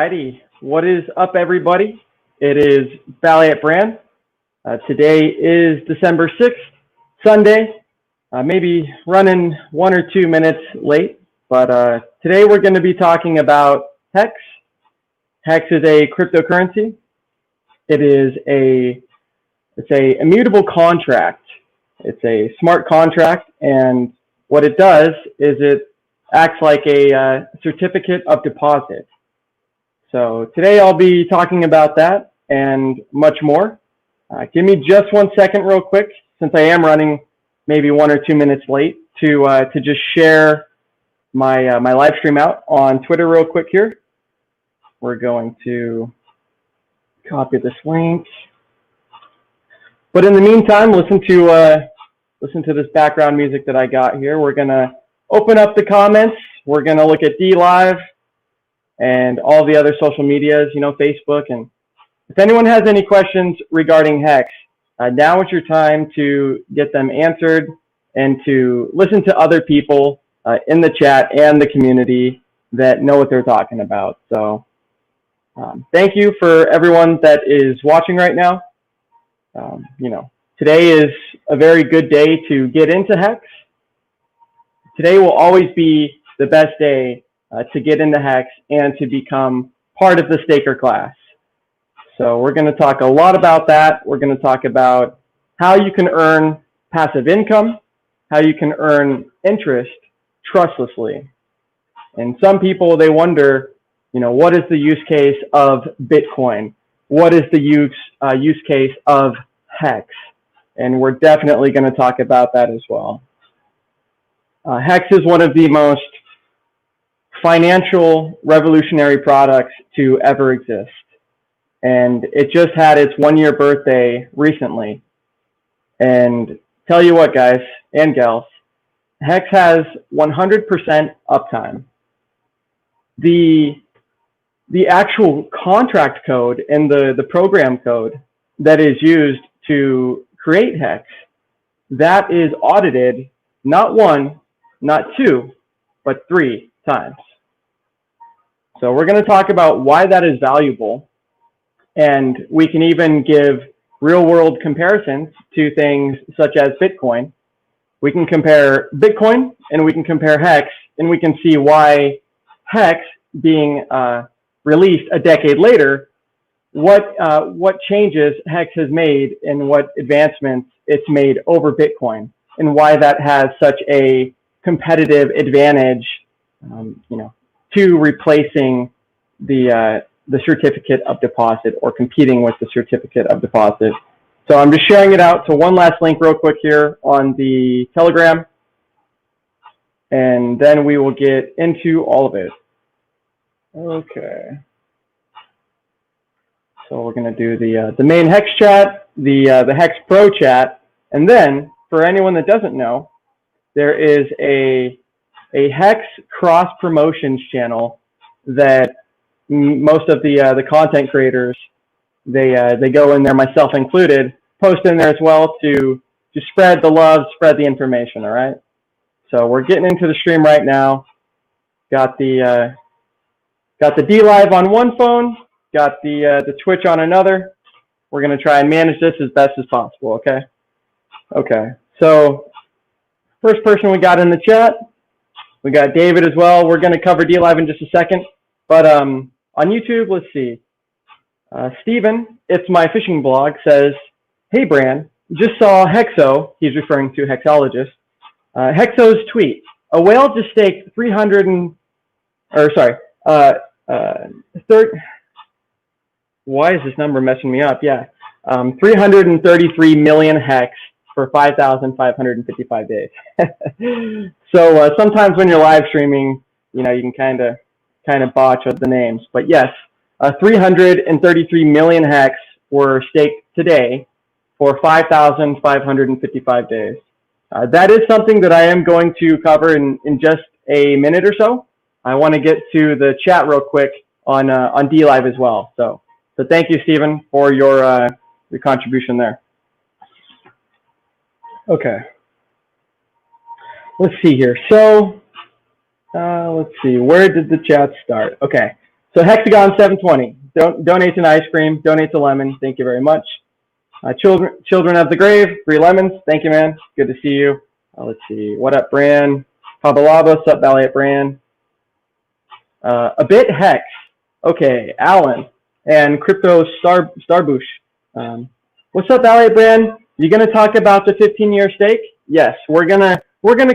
Alrighty, what is up, everybody? It is BallietBran. Today is December 6th, Sunday. Maybe running 1 or 2 minutes late, but today we're going to be talking about Hex. Hex is a cryptocurrency. It's a immutable contract. It's a smart contract, and what it does is it acts like a certificate of deposit. So today I'll be talking about that and much more. Give me just 1 second real quick, since I am running maybe 1 or 2 minutes late, to just share my live stream out on Twitter real quick here. We're going to copy this link. But in the meantime, listen to this background music that I got here. We're gonna open up the comments. We're gonna look at DLive and all the other social medias, you know, Facebook. And if anyone has any questions regarding Hex, now is your time to get them answered and to listen to other people in the chat and the community that know what they're talking about. So thank you for everyone that is watching right now. You know, today is a very good day to get into Hex. Today will always be the best day to get into Hex and to become part of the staker class. So we're going to talk a lot about that. We're going to talk about how you can earn passive income, how you can earn interest trustlessly. And some people, they wonder, you know, what is the use case of Bitcoin? What is the use case of Hex? And we're definitely going to talk about that as well. Hex is one of the most financial revolutionary products to ever exist. And it just had its 1-year birthday recently. And tell you what, guys and gals, Hex has 100% uptime. The actual contract code and the program code that is used to create Hex, that is audited not 1, not 2, but 3 times. So we're going to talk about why that is valuable, and we can even give real-world comparisons to things such as Bitcoin. We can compare Bitcoin and we can compare Hex, and we can see why Hex, being released a decade later, what changes Hex has made and what advancements it's made over Bitcoin, and why that has such a competitive advantage, you know, to replacing the certificate of deposit or competing with the certificate of deposit. So I'm just sharing it out to one last link real quick here on the Telegram, and then we will get into all of it. Okay. So we're going to do the main Hex chat, the Hex Pro chat, and then for anyone that doesn't know, there is a Hex cross promotions channel that most of the content creators, they go in there, myself included, post in there as well to spread the love, spread the information. All right. So we're getting into the stream right now. Got the DLive on one phone, got the Twitch on another. We're gonna try and manage this as best as possible. Okay. Okay. So first person we got in the chat, we got David as well. We're gonna cover DLive in just a second, but on YouTube, let's see. Steven, it's my fishing blog, says, "Hey Bran, just saw Hexo," he's referring to Hexologist, Hexo's tweet. A whale just staked 300 and, or sorry, why is this number messing me up? Yeah, 333 million Hex for 5,555 days. So sometimes when you're live streaming, you know, you can kind of botch up the names, but yes, 333 million Hex were staked today for 5,555 days. That is something that I am going to cover in just a minute or so. I want to get to the chat real quick on DLive as well. So thank you, Stephen, for your contribution there. Okay. Let's see here. So let's see, where did the chat start? Okay. So Hexagon 720. Donate an ice cream. Donate a lemon. Thank you very much. Children of the Grave. 3 lemons. Thank you, man. Good to see you. Let's see. What up, Bran? Pabalaba. What's up, BallietBran? A bit Hex. Okay, Allin and Crypto Starbush. What's up, BallietBran? You gonna talk about the 15-year stake? Yes, we're gonna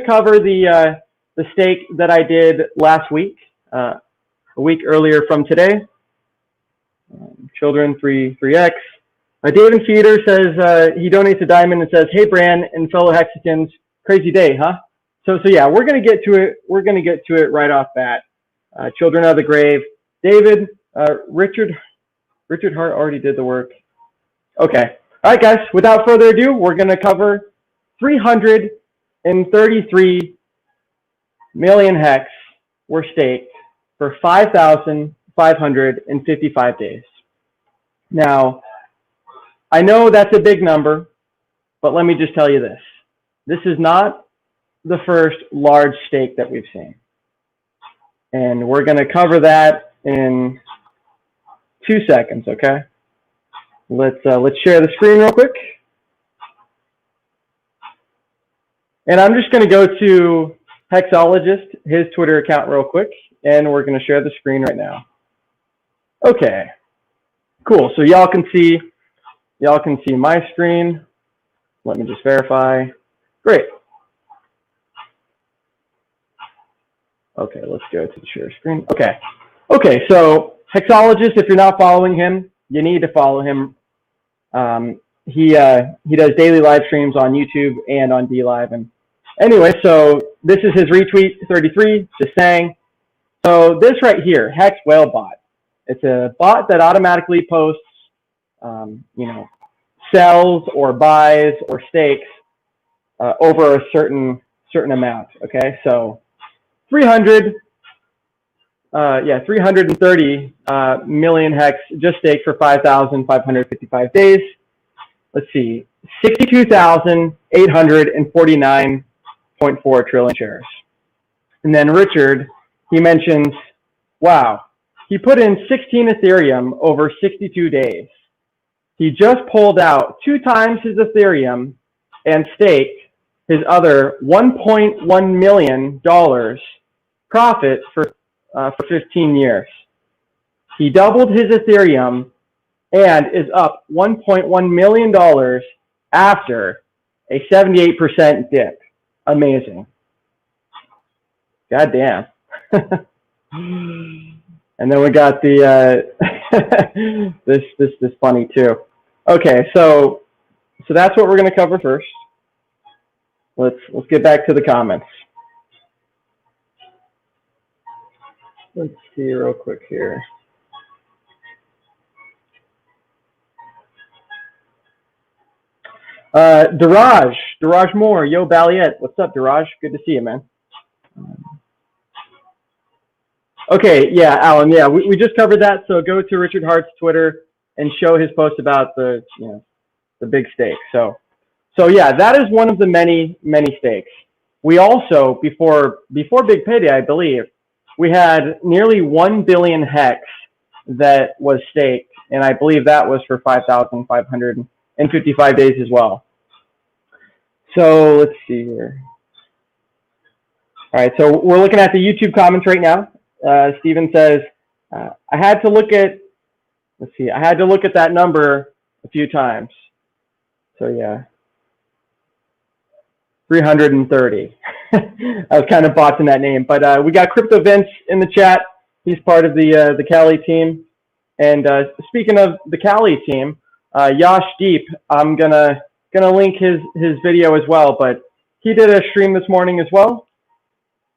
cover the stake that I did last week, a week earlier from today. Children 3x. David Feeder says he donates a diamond and says, "Hey, Bran and fellow Hexicans, crazy day, huh?" So yeah, we're gonna get to it. We're gonna get to it right off bat. Children of the Grave. David, Richard Hart already did the work. Okay. All right, guys. Without further ado, we're gonna cover 333 million hex were staked for 5,555 days. Now, I know that's a big number, but let me just tell you this. This is not the first large stake that we've seen. And we're going to cover that in 2 seconds, okay? Let's share the screen real quick. And I'm just going to go to Hexologist, his Twitter account real quick, and we're going to share the screen right now. Okay. Cool. So y'all can see my screen. Let me just verify. Great. Okay, let's go to the share screen. Okay, so Hexologist, if you're not following him, you need to follow him. He does daily live streams on YouTube and on DLive. And anyway, so this is his retweet 33, just saying. So this right here, Hex Whale Bot. It's a bot that automatically posts, sells or buys or stakes over a certain amount. Okay, so 330 million hex just staked for 5,555 days. Let's see, 62,849.4 trillion shares. And then Richard, he mentions, wow, he put in 16 Ethereum over 62 days. He just pulled out 2 times his Ethereum and staked his other $1.1 million profit for 15 years. He doubled his Ethereum and is up $1.1 million after a 78% dip. Amazing. God damn. And then we got the this funny too. Okay, so that's what we're going to cover first. Let's get back to the comments. Let's see real quick here. Daraj Moore, yo Balliet, what's up, Daraj? Good to see you, man. Okay, yeah, Alan, yeah, we just covered that. So go to Richard Hart's Twitter and show his post about the big stake. So yeah, that is one of the many stakes. We also before Big Payday, I believe, we had nearly 1 billion hex that was staked, and I believe that was for 5,555 days as well. So let's see here. All right, so we're looking at the YouTube comments right now. Steven says, I had to look at that number a few times. So yeah, 330. I was kind of botching that name, but we got Crypto Vince in the chat. He's part of the Cali team. And speaking of the Cali team, Yash Deep, I'm gonna link his video as well. But he did a stream this morning as well,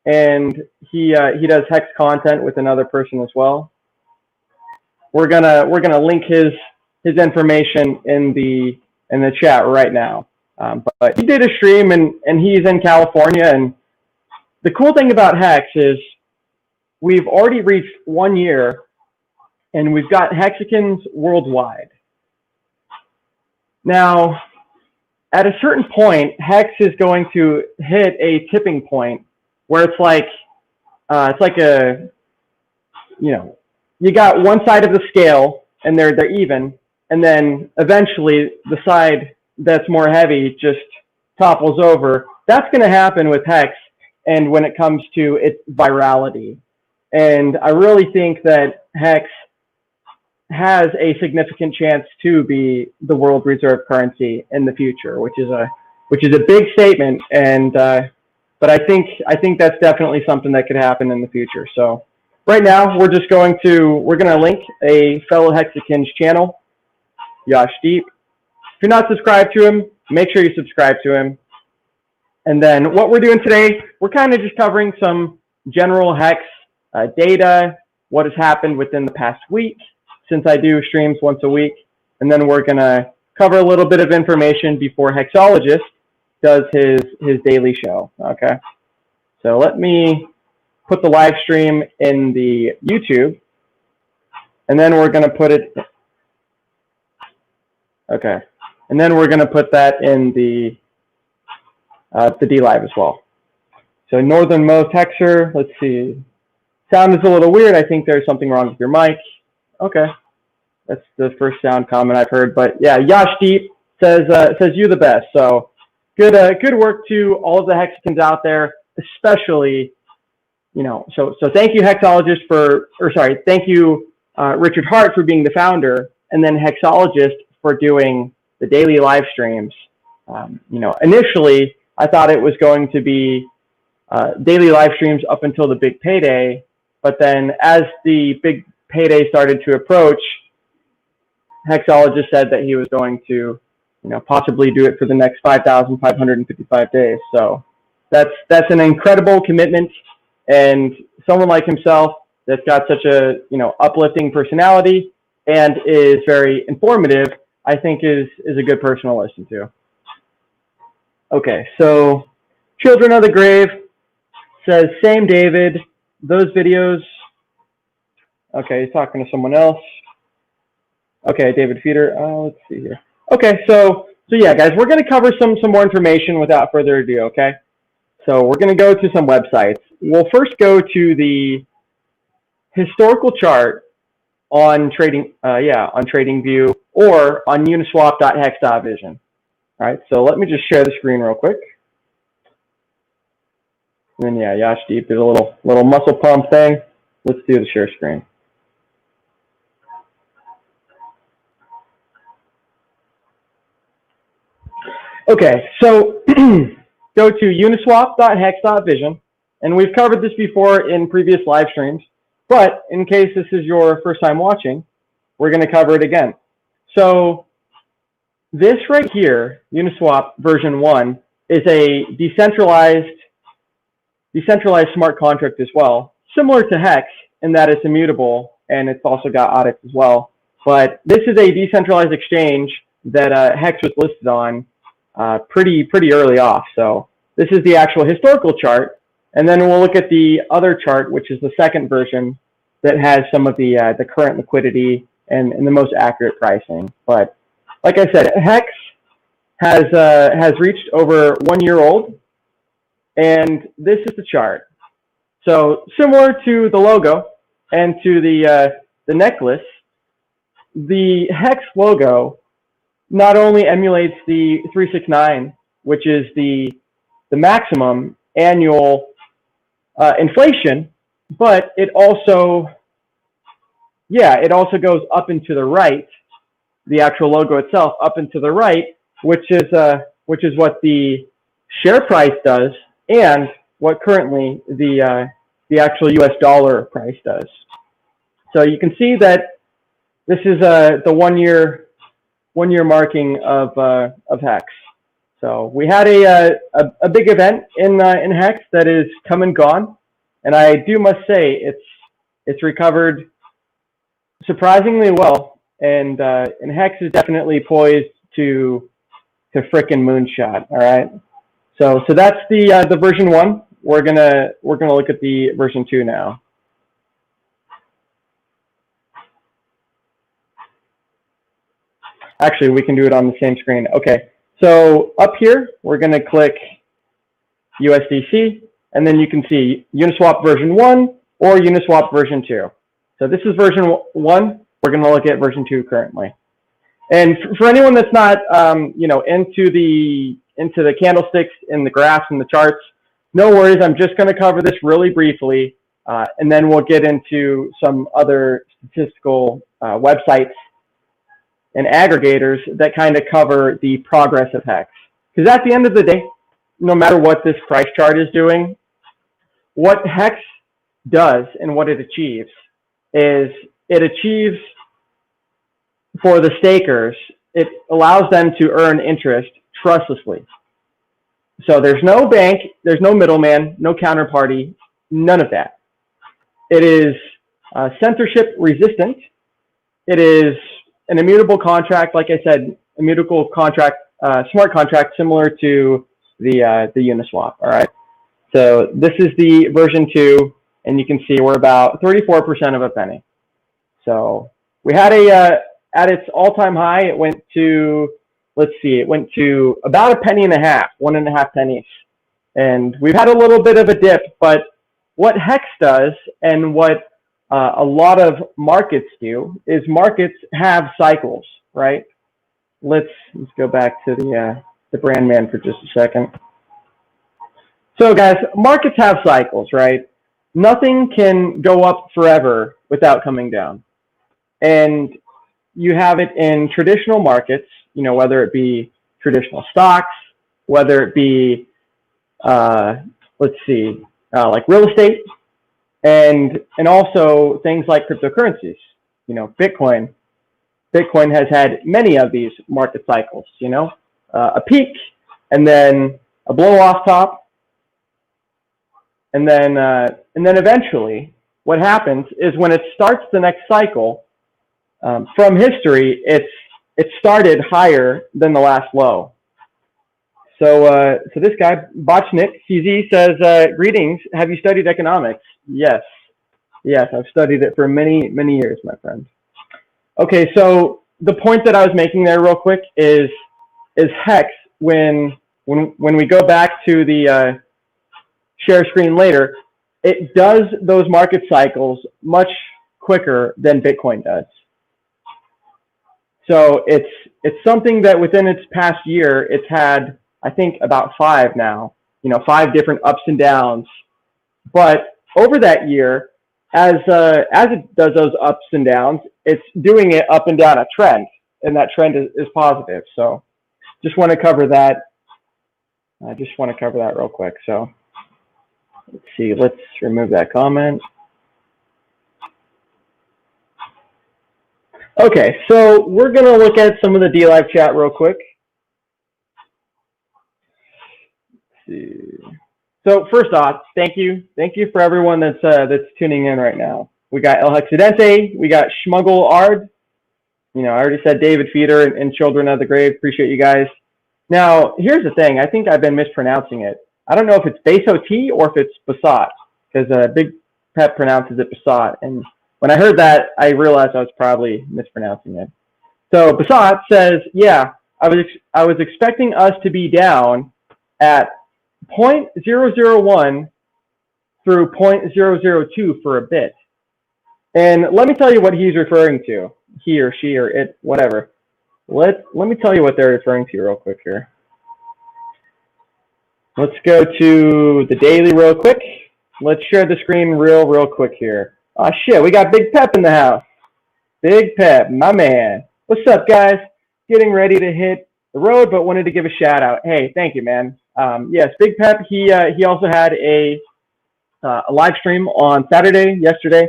and he does hex content with another person as well. We're gonna link his information in the chat right now. But he did a stream, and he's in California. And the cool thing about Hex is we've already reached 1 year, and we've got Hexicans worldwide. Now, at a certain point, Hex is going to hit a tipping point where it's like a, you got one side of the scale and they're even, and then eventually the side that's more heavy just topples over. That's going to happen with Hex, and when it comes to its virality. And I really think that Hex has a significant chance to be the world reserve currency in the future, which is a big statement. And but I think that's definitely something that could happen in the future. So right now we're going to link a fellow Hexican's channel, Yash Deep. If you're not subscribed to him, make sure you subscribe to him. And then what we're doing today, we're kind of just covering some general Hex data, what has happened within the past week, since I do streams once a week. And then we're going to cover a little bit of information before Hexologist does his daily show. Okay. So let me put the live stream in the YouTube, and then we're going to put it. Okay. And then we're going to put that in the D Live as well. So northernmost Hexer, let's see. Sound is a little weird. I think there's something wrong with your mic. Okay. That's the first sound comment I've heard. But yeah, Yash Deep says you're the best. So good work to all of the Hexicans out there, especially, you know, so thank you Hexologist thank you Richard Hart for being the founder, and then Hexologist for doing the daily live streams. You know, initially I thought it was going to be daily live streams up until the big payday, but then as the big payday started to approach, Hexologist said that he was going to, you know, possibly do it for the next 5,555 days. So that's an incredible commitment, and someone like himself that's got such a, you know, uplifting personality and is very informative, I think is a good person to listen to. Okay, so Children of the Grave says, same David, those videos. Okay, he's talking to someone else. Okay, David Feeder, let's see here. Okay, so yeah, guys, we're going to cover some more information without further ado, okay? So we're going to go to some websites. We'll first go to the historical chart on TradingView or on uniswap.hex.vision. All right, so let me just share the screen real quick. And then yeah, Yash Deep did a little muscle pump thing. Let's do the share screen. Okay, so go to uniswap.hex.vision, and we've covered this before in previous live streams, but in case this is your first time watching, we're going to cover it again. So this right here, Uniswap version 1, is a decentralized smart contract as well, similar to Hex in that it's immutable and it's also got audits as well. But this is a decentralized exchange that Hex was listed on pretty early off. So this is the actual historical chart, and then we'll look at the other chart, which is the second version that has some of the current liquidity and the most accurate pricing. But like I said, Hex has reached over 1 year old, and this is the chart. So similar to the logo and to the necklace, the Hex logo not only emulates the 369, which is the maximum annual inflation, but it also goes up and to the right, the actual logo itself up and to the right, which is what the share price does and what currently the actual US dollar price does. So you can see that this is the one year marking of Hex. So we had a big event in Hex that is come and gone, and I must say it's recovered surprisingly well, and Hex is definitely poised to frickin' moonshot. All right, so that's the version 1. We're gonna look at the version 2 now. Actually, we can do it on the same screen. Okay, so up here, we're going to click USDC, and then you can see Uniswap version 1 or Uniswap version 2. So this is version 1. We're going to look at version 2 currently. And for anyone that's not, you know, into the candlesticks and the graphs and the charts, no worries. I'm just going to cover this really briefly, and then we'll get into some other statistical websites and aggregators that kind of cover the progress of Hex. Because at the end of the day, no matter what this price chart is doing, what Hex does and what it achieves is it achieves for the stakers, it allows them to earn interest trustlessly. So there's no bank, there's no middleman, no counterparty, none of that. It is censorship resistant. It is an immutable contract, like I said, immutable contract, smart contract similar to the Uniswap. All right. So this is the version 2, and you can see we're about 34% of a penny. So we had at its all-time high, it went to, let's see, it went to about 1.5 pennies, 1.5 pennies. And we've had a little bit of a dip, but what Hex does and what a lot of markets do is markets have cycles, right? Let's go back to the brand man for just a second. So guys, markets have cycles, right? Nothing can go up forever without coming down. And you have it in traditional markets, you know, whether it be traditional stocks, whether it be, let's see, like real estate, and also things like cryptocurrencies. You know, Bitcoin has had many of these market cycles, you know, a peak and then a blow off top. And then eventually what happens is when it starts the next cycle, from history, it started higher than the last low. So this guy, Botchnik CZ says, greetings, have you studied economics? Yes, I've studied it for many, many years, my friend. Okay, so the point that I was making there real quick is Hex, when we go back to the share screen later, it does those market cycles much quicker than Bitcoin does. So it's something that within its past year, it's had, I think, about 5 now, you know, 5 different ups and downs. But over that year, as it does those ups and downs, it's doing it up and down a trend, and that trend is positive. So just want to cover that. I just want to cover that real quick. So let's see, let's remove that comment. Okay, so we're going to look at some of the DLive chat real quick. Let's see. So first off, thank you for everyone that's tuning in right now. We got El Hexidente, we got Schmuggle Ard. You know, I already said David Feeder and Children of the Grave. Appreciate you guys. Now, here's the thing. I think I've been mispronouncing it. I don't know if it's Basot or if it's Basat, because Big Pep pronounces it Basat. And when I heard that, I realized I was probably mispronouncing it. So Basat says, yeah, I was expecting us to be down at 0.001 through 0.002 for a bit. And let me tell you what he's referring to, he or she or it, whatever. Let me tell you what they're referring to real quick here. Let's go to the daily real quick. Let's share the screen real quick here. Oh shit, we got Big Pep in the house. Big Pep, my man. What's up, guys? Getting ready to hit the road, but wanted to give a shout out. Hey, thank you, man. Yes, Big Pep, he also had a live stream on Saturday, yesterday.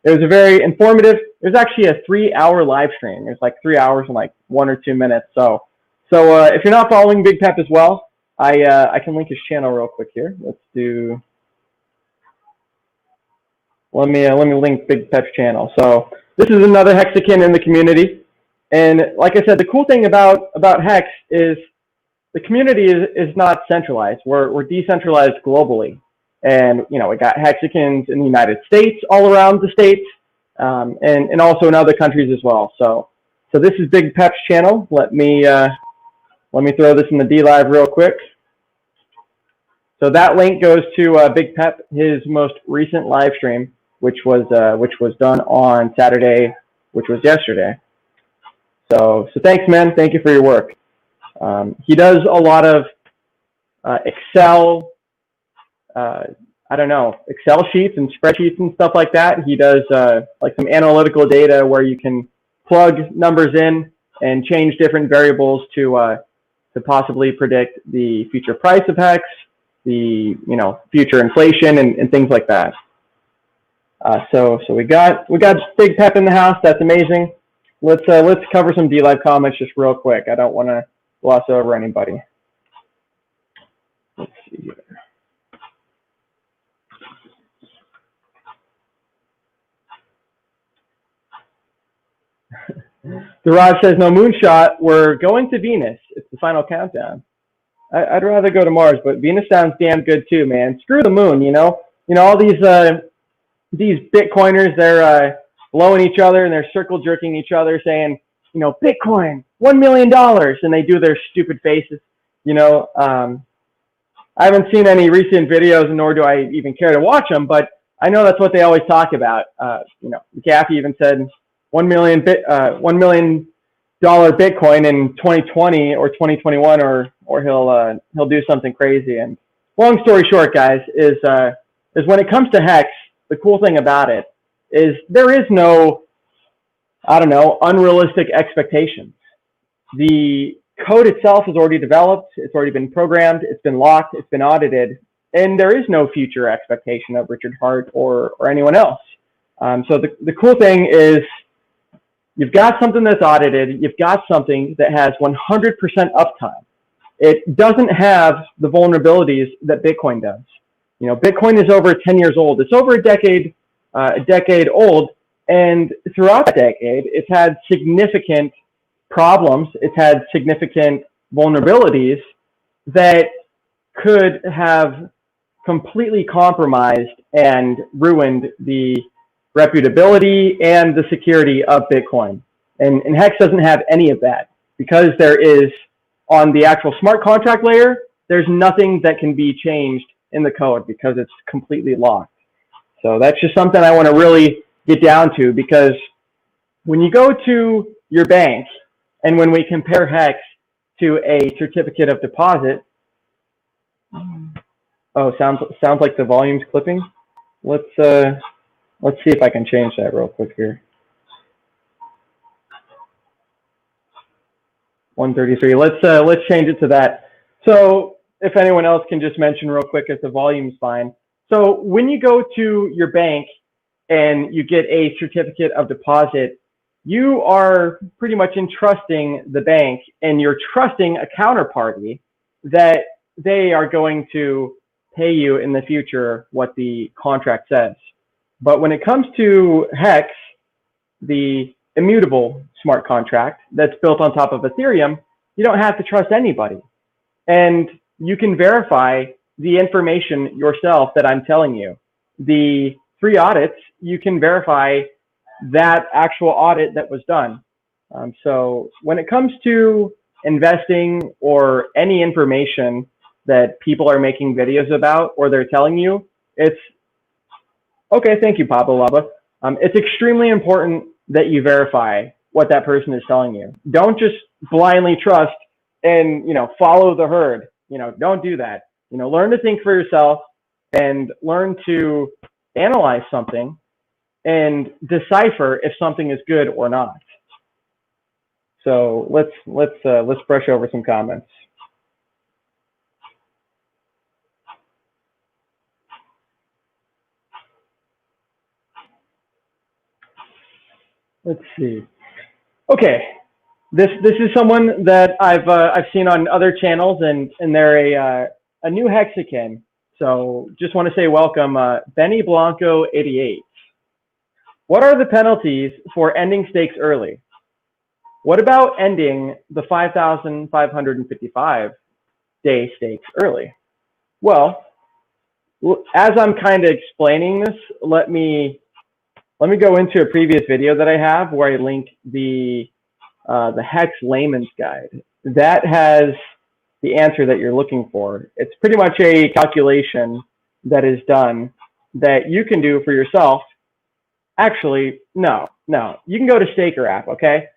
It was a very informative, it was actually a 3-hour live stream. It was like 3 hours and like 1 or 2 minutes. So if you're not following Big Pep as well, I can link his channel real quick here. Let's do, let me link Big Pep's channel. So this is another Hexican in the community. And like I said, the cool thing about Hex is the community is not centralized. We're decentralized globally. And, you know, we got Hexicans in the United States, all around the states, and also in other countries as well. So this is Big Pep's channel. Let me throw this in the DLive real quick. So that link goes to Big Pep, his most recent live stream. which was done on Saturday, which was yesterday. So thanks, man. Thank you for your work. He does a lot of Excel, I don't know, Excel sheets and spreadsheets and stuff like that. He does like some analytical data where you can plug numbers in and change different variables to possibly predict the future price of Hex, the future inflation and things like that. So we got Big Pep in the house. That's amazing. Let's cover some DLive comments just real quick. I don't want to gloss over anybody. Let's see here. Duraj says, no moonshot. We're going to Venus. It's the final countdown. I'd rather go to Mars, but Venus sounds damn good too, man. Screw the moon, all these Bitcoiners, they're blowing each other and they're circle jerking each other saying, Bitcoin, $1 million. And they do their stupid faces, I haven't seen any recent videos, nor do I even care to watch them, but I know that's what they always talk about. Gaffy even said $1 million Bitcoin in 2020 or 2021, or he'll do something crazy. And long story short, guys, is when it comes to Hex, the cool thing about it is there is no, unrealistic expectations. The code itself is already developed. It's already been programmed. It's been locked. It's been audited. And there is no future expectation of Richard Hart or anyone else. So the cool thing is you've got something that's audited. You've got something that has 100% uptime. It doesn't have the vulnerabilities that Bitcoin does. Bitcoin is over 10 years old. It's over a decade old. And throughout that decade, it's had significant problems. It's had significant vulnerabilities that could have completely compromised and ruined the reputability and the security of Bitcoin. And Hex doesn't have any of that because there is, on the actual smart contract layer, there's nothing that can be changed in the code because it's completely locked. So that's just something I want to really get down to, because when you go to your bank and when we compare Hex to a certificate of deposit, oh, sounds like the volume's clipping. Let's see if I can change that real quick here. 133. Let's change it to that. So if anyone else can just mention real quick if the volume's fine. So when you go to your bank and you get a certificate of deposit, you are pretty much entrusting the bank, and you're trusting a counterparty that they are going to pay you in the future what the contract says. But when it comes to Hex, the immutable smart contract that's built on top of Ethereum, you don't have to trust anybody. And you can verify the information yourself that I'm telling you. The 3 audits, you can verify that actual audit that was done. So when it comes to investing or any information that people are making videos about or they're telling you, it's okay. Thank you, Pablo Lava. It's extremely important that you verify what that person is telling you. Don't just blindly trust and follow the herd. Don't do that. Learn to think for yourself and learn to analyze something and decipher if something is good or not. So let's brush over some comments. Let's see. Okay, this is someone that I've seen on other channels, and they're a new Hexican. So just want to say welcome, Benny Blanco 88. What are the penalties for ending stakes early? What about ending the 5,555 day stakes early? Well, as I'm kind of explaining this, let me go into a previous video that I have where I link the Hex layman's guide. That has the answer that you're looking for. It's pretty much a calculation that is done that you can do for yourself Actually, no. You can go to Staker app, okay?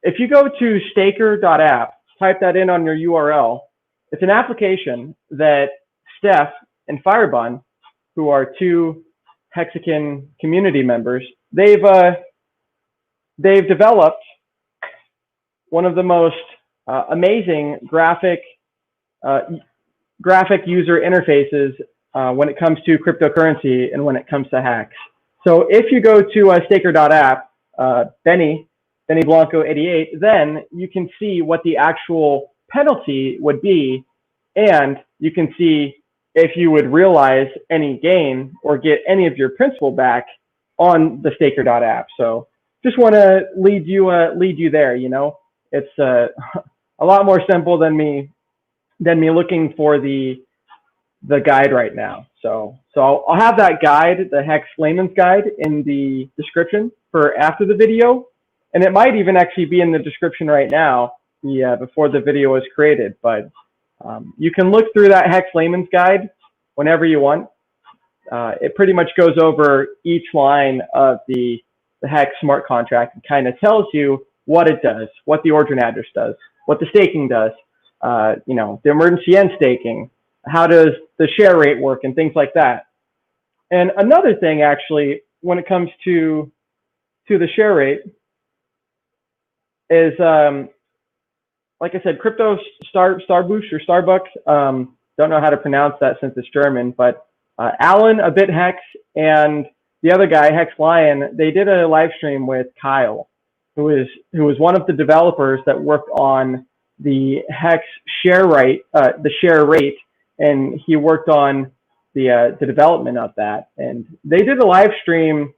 If you go to staker.app, type that in on your URL, it's an application that Steph and Firebun, who are two Hexican community members, they've developed one of the most amazing graphic user interfaces when it comes to cryptocurrency and when it comes to hacks. So if you go to staker.app, Benny Blanco 88, then you can see what the actual penalty would be, and you can see if you would realize any gain or get any of your principal back on the staker.app. So just want to lead you there. You know, it's a lot more simple than me looking for the guide right now. So I'll have that guide, the Hex Layman's Guide, in the description for after the video, and it might even actually be in the description right now, before the video was created. But you can look through that Hex Layman's Guide whenever you want. It pretty much goes over each line of the Hex smart contract and kind of tells you what it does, what the origin address does, what the staking does, you know, the emergency end staking, how does the share rate work, and things like that. And another thing, actually, when it comes to the share rate is, like I said, Crypto Starbucks or Starbucks, don't know how to pronounce that since it's German, but Allin, a bit Hex, and the other guy, Hex Lion, they did a live stream with Kyle, who was one of the developers that worked on the Hex share rate, and he worked on the development of that. And they did a live stream,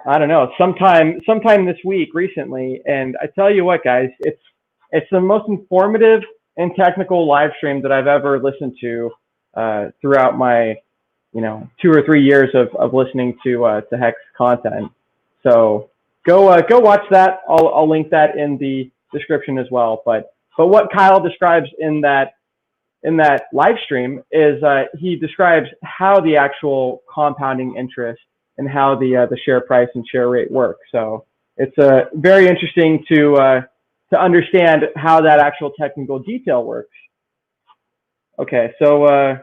I don't know, sometime this week recently. And I tell you what, guys, it's the most informative and technical live stream that I've ever listened to throughout my 2 or 3 years of listening to Hex content. So go watch that. I'll link that in the description as well. But what Kyle describes in that live stream is he describes how the actual compounding interest and how the share price and share rate work. So it's very interesting to understand how that actual technical detail works. Okay, so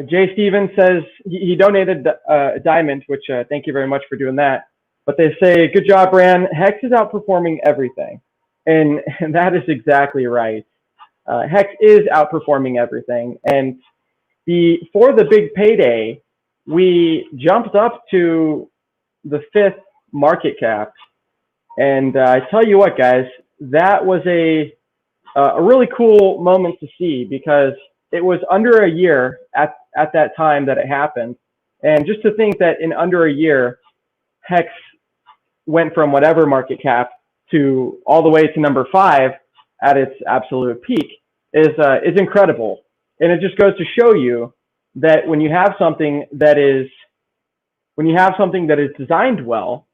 Jay Stevens says he donated a diamond, which thank you very much for doing that. But they say, good job, Bran. Hex is outperforming everything. And that is exactly right. Hex is outperforming everything. And for the big payday, we jumped up to the 5th market cap. And I tell you what, guys, that was a really cool moment to see, because it was under a year at that time that it happened. And just to think that in under a year, Hex went from whatever market cap to all the way to number 5 at its absolute peak is incredible. And it just goes to show you that when you have something that is designed well,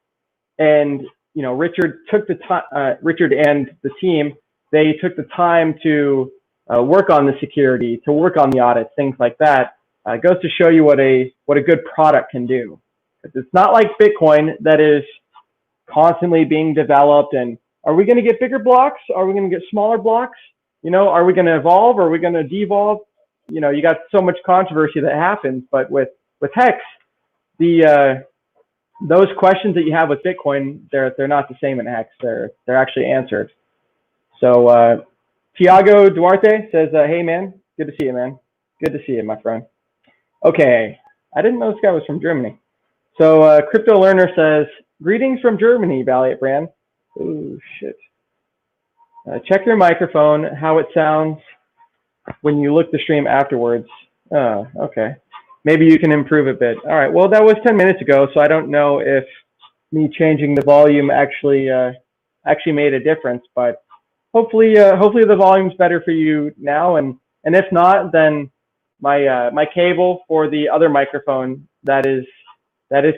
and Richard took the time, Richard and the team, they took the time to work on the security, to work on the audits, things like that. It goes to show you what a good product can do. It's not like Bitcoin that is constantly being developed. And are we going to get bigger blocks? Are we going to get smaller blocks? Are we going to evolve? Or are we going to devolve? You got so much controversy that happens. But with Hex, those questions that you have with Bitcoin, they're not the same in Hex. They're actually answered. So Tiago Duarte says, hey man, good to see you, man. Good to see you, my friend. Okay, I didn't know this guy was from Germany. So Crypto Learner says, greetings from Germany, BallietBran. Oh shit. Check your microphone, how it sounds when you look the stream afterwards. Oh, okay. Maybe you can improve a bit. All right, well, that was 10 minutes ago, so I don't know if me changing the volume actually made a difference, but hopefully the volume's better for you now, and if not, then my cable for the other microphone that is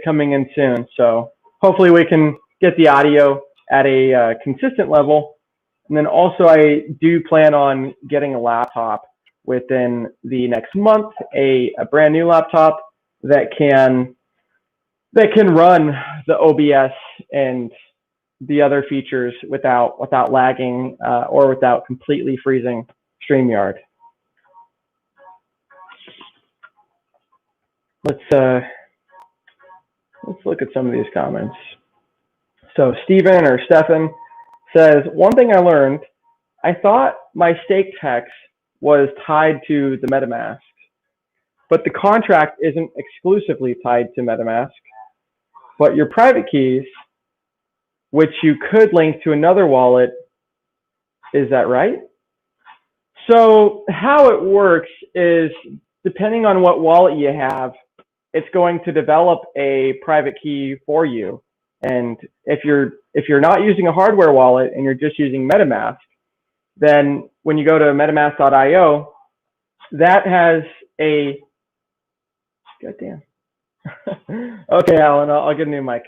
coming in soon. So hopefully we can get the audio at a consistent level. And then also I do plan on getting a laptop within the next month, a brand new laptop that can that can run the OBS and the other features without lagging or without completely freezing StreamYard. Let's look at some of these comments. So Stephen or Stefan says, one thing I learned, I thought my staked hex was tied to the MetaMask, but the contract isn't exclusively tied to MetaMask, but your private keys, which you could link to another wallet, is that right? So how it works is, depending on what wallet you have, it's going to develop a private key for you. And if you're not using a hardware wallet and you're just using MetaMask, then when you go to metamask.io, that has a, goddamn. Okay, Alan, I'll get a new mic.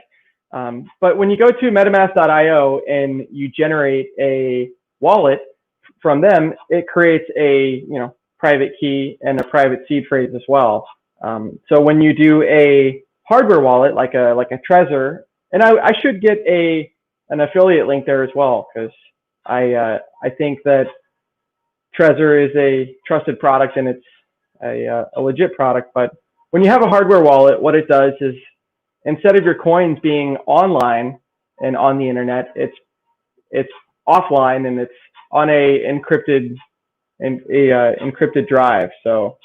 But when you go to metamask.io and you generate a wallet from them, it creates a private key and a private seed phrase as well. So when you do a hardware wallet like a Trezor, and I should get an affiliate link there as well, because I think that Trezor is a trusted product and it's a legit product. But when you have a hardware wallet, what it does is, instead of your coins being online and on the internet, it's offline and it's on a encrypted drive. So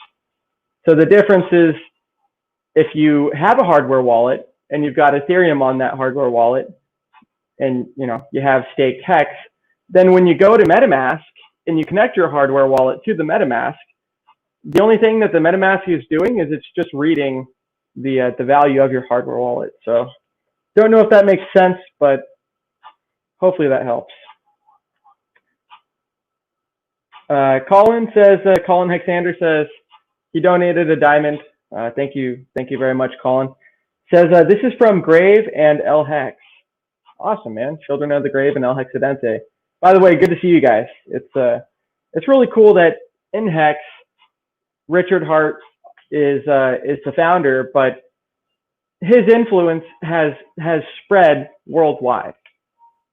the difference is, if you have a hardware wallet and you've got Ethereum on that hardware wallet, and you have staked hex, then when you go to MetaMask and you connect your hardware wallet to the MetaMask, the only thing that the MetaMask is doing is it's just reading the value of your hardware wallet. So don't know if that makes sense, but hopefully that helps. Colin Hexander says he donated a diamond. Thank you very much, Colin. Says this is from Grave and El Hex. Awesome, man. Children of the Grave and El Hexidente. By the way, good to see you guys. It's really cool that in Hex, Richard Hart is the founder, but his influence has spread worldwide,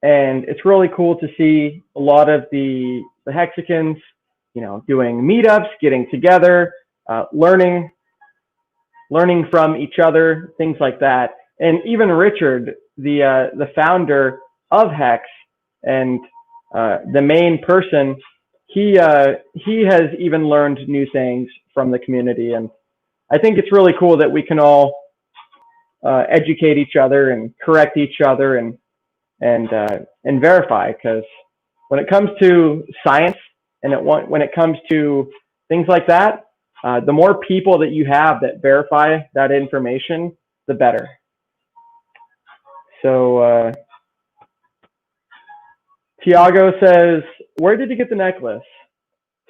and it's really cool to see a lot of the Hexicans, doing meetups, getting together, learning from each other, things like that. And even Richard, the founder of Hex and the main person, he has even learned new things from the community. And I think it's really cool that we can all educate each other and correct each other and verify, because when it comes to science and when it comes to things like that, the more people that you have that verify that information, the better. So Tiago says, where did you get the necklace?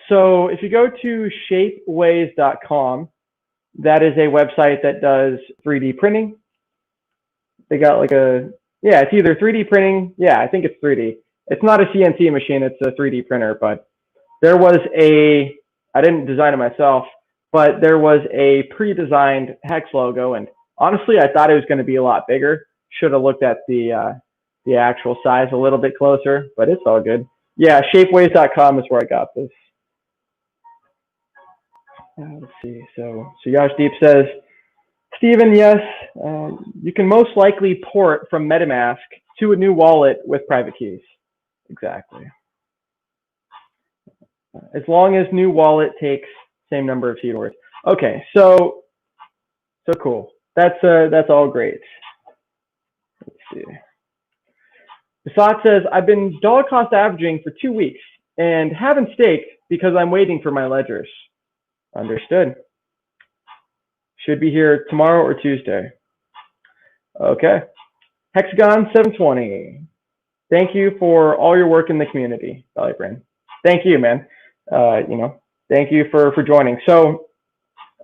So if you go to shapeways.com, that is a website that does 3D printing. They got it's either 3D printing. Yeah, I think it's 3D. It's not a CNC machine, it's a 3D printer, but there was I didn't design it myself, but there was a pre-designed Hex logo, and honestly, I thought it was going to be a lot bigger. Should have looked at the actual size a little bit closer, but it's all good. Yeah, shapeways.com is where I got this. Let's see. So Yash Deep says, Stephen, yes, you can most likely port from MetaMask to a new wallet with private keys. Exactly. As long as new wallet takes same number of seed words. Okay, so cool. That's all great. Let's see. Basat says, I've been dollar cost averaging for 2 weeks and haven't staked because I'm waiting for my ledgers. Understood. Should be here tomorrow or Tuesday. Okay. Hexagon 720. Thank you for all your work in the community, BallietBran. Thank you, man. Thank you for joining. So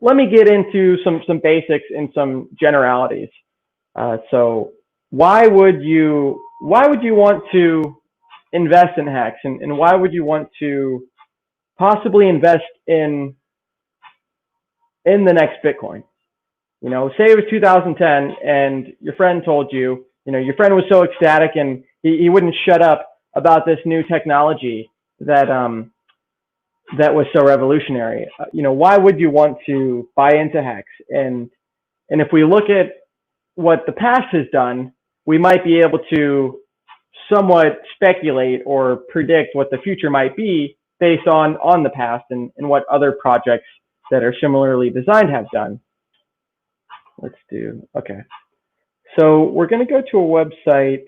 let me get into some basics and some generalities. So why would you want to invest in Hex, and why would you want to possibly invest in the next Bitcoin? You know, say it was 2010 and your friend told you, you know, your friend was so ecstatic and he wouldn't shut up about this new technology that that was so revolutionary. You know, why would you want to buy into Hex? And if we look at what the past has done, we might be able to somewhat speculate or predict what the future might be based on the past and what other projects that are similarly designed have done. Let's do, okay. So we're going to go to a website.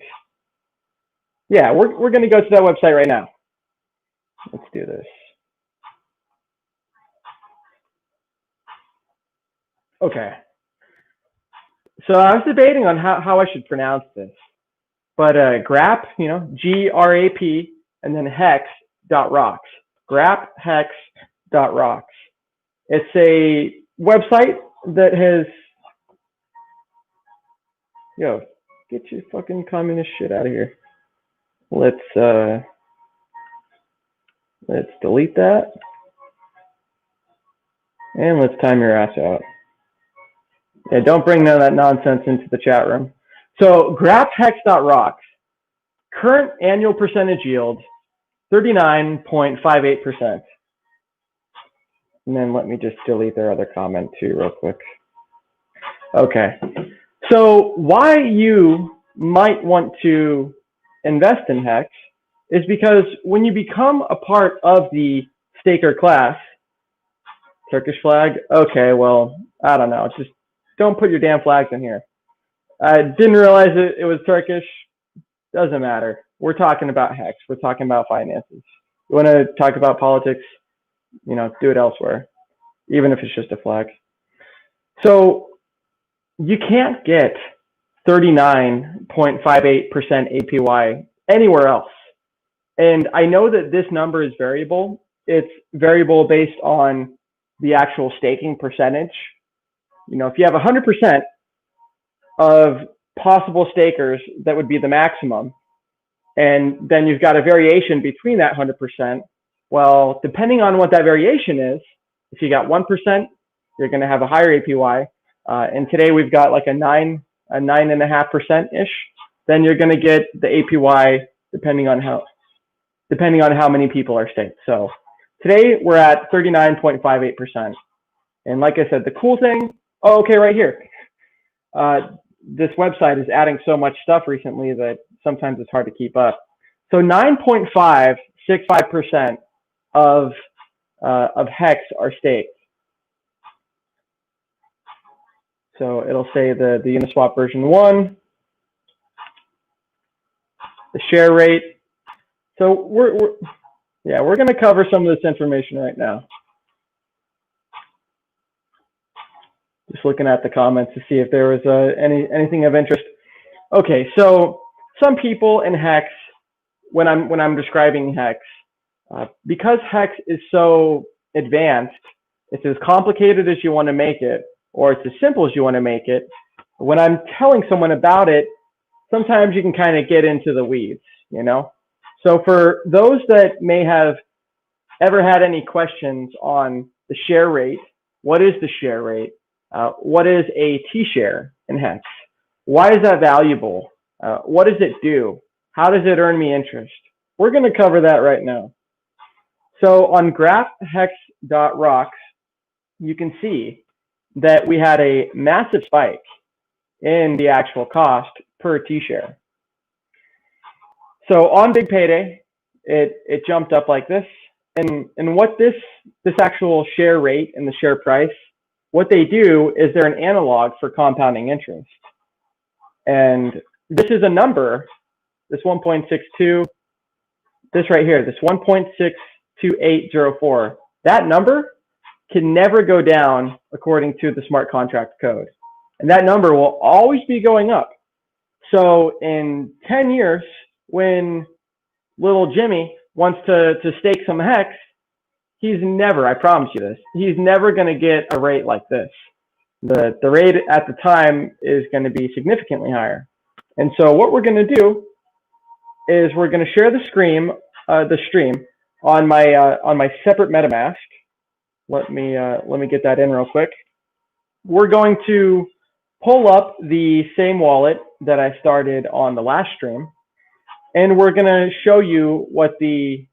Yeah, we're going to go to that website right now. Let's do this. Okay. So I was debating on how I should pronounce this, but grap, you know, G-R-A-P, and then hex.rocks. Graphex.rocks. It's a website that has, yo, get your fucking communist shit out of here. Let's delete that. And let's time your ass out. Yeah, don't bring none of that nonsense into the chat room. So graphex.rocks, current annual percentage yield, 39.58%. And then let me just delete their other comment too real quick. Okay, so why you might want to invest in Hex is because when you become a part of the staker class, Turkish flag, okay, well, I don't know, just don't put your damn flags in here. I didn't realize it was Turkish. Doesn't matter. We're talking about Hex. We're talking about finances. You want to talk about politics, you know, do it elsewhere, even if it's just a flag. So you can't get 39.58% APY anywhere else. And I know that this number is variable. It's variable based on the actual staking percentage. You know, if you have 100% of possible stakers, that would be the maximum. And then you've got a variation between that 100%. Well, depending on what that variation is, if you got 1%, you're going to have a higher APY. And today we've got like a 9.5%-ish. Then you're going to get the APY depending on how many people are staked. So today we're at 39.58%. And like I said, the cool thing, oh, okay, right here. This website is adding so much stuff recently that sometimes it's hard to keep up. So 9.565% of Hex are staked. So it'll say the Uniswap version 1, the share rate. So we're going to cover some of this information right now. Just looking at the comments to see if there was anything of interest. Okay, so some people in Hex, when I'm describing Hex, because Hex is so advanced, it's as complicated as you want to make it, or it's as simple as you want to make it. When I'm telling someone about it, sometimes you can kind of get into the weeds, you know? So for those that may have ever had any questions on the share rate, what is the share rate? What is a T-share in Hex? Why is that valuable? What does it do? How does it earn me interest? We're going to cover that right now. So on graphex.rocks, you can see that we had a massive spike in the actual cost per T-share. So on big payday, it jumped up like this. And what this actual share rate and the share price, what they do is they're an analog for compounding interest. And this is a number, this 1.62, this right here, this 1.62804, that number can never go down according to the smart contract code. And that number will always be going up. So in 10 years, when little Jimmy wants to stake some Hex, he's never, I promise you this, he's never going to get a rate like this. The rate at the time is going to be significantly higher. And so what we're going to do is we're going to share the stream on my separate MetaMask. Let me get that in real quick. we're going to pull up the same wallet that I started on the last stream, and we're going to show you what the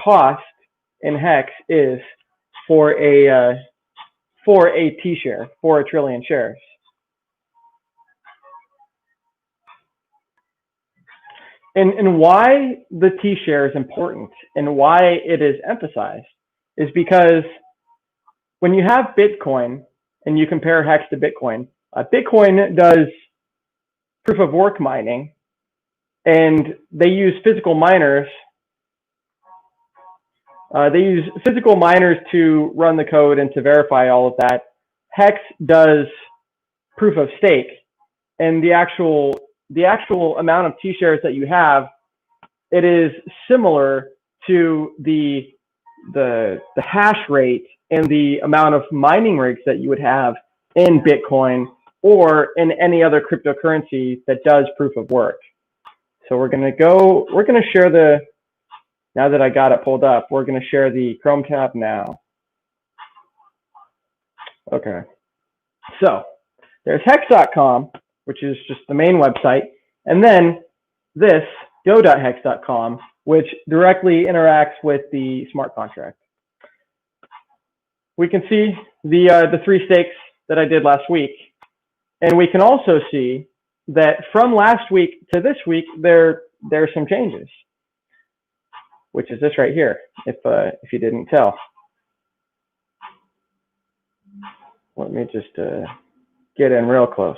cost in Hex is for a T-share, for a trillion shares. And why the T-share is important and why it is emphasized is because when you have Bitcoin and you compare Hex to Bitcoin, Bitcoin does proof of work mining, and they use physical miners. They use physical miners to run the code and to verify all of that. Hex does proof of stake, and the actual amount of T-shares that you have, it is similar to the hash rate and the amount of mining rigs that you would have in Bitcoin or in any other cryptocurrency that does proof of work. So we're going to share now that I got it pulled up, we're going to share the Chrome tab now. Okay. So there's hex.com, which is just the main website. And then this go.hex.com, which directly interacts with the smart contract. We can see the 3 stakes that I did last week. And we can also see that from last week to this week, there's some changes, which is this right here, if you didn't tell. Let me just get in real close.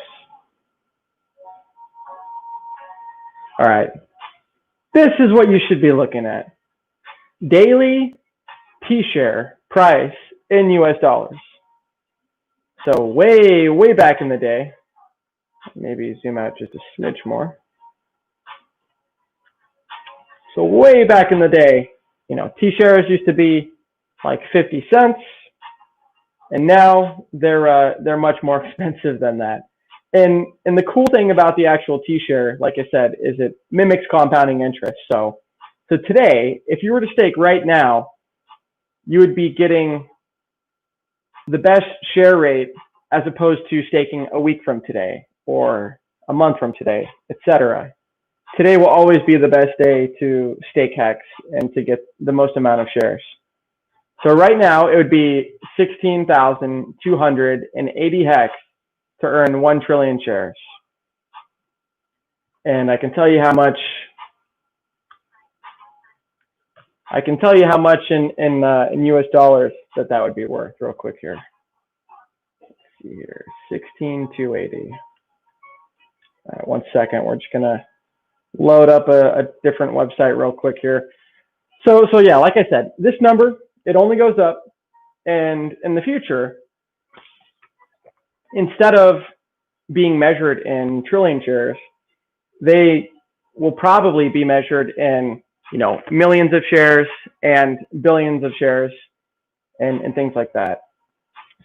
All right, this is what you should be looking at. Daily T-share price in US dollars. So way back in the day, maybe zoom out just a smidge more. So way back in the day, you know, T-shares used to be like 50 cents, and now they're much more expensive than that. And the cool thing about the actual T-share, like I said, is it mimics compounding interest. So today, if you were to stake right now, you would be getting the best share rate as opposed to staking a week from today or a month from today, etc. Today will always be the best day to stake Hex and to get the most amount of shares. So right now it would be 16,280 Hex to earn 1 trillion shares. And I can tell you how much in US dollars that would be worth real quick here. Let's see here, 16,280. All right, 1 second, we're just gonna load up a different website real quick here. So yeah, like I said, this number, it only goes up, and in the future, instead of being measured in trillion shares, they will probably be measured in, you know, millions of shares and billions of shares and things like that.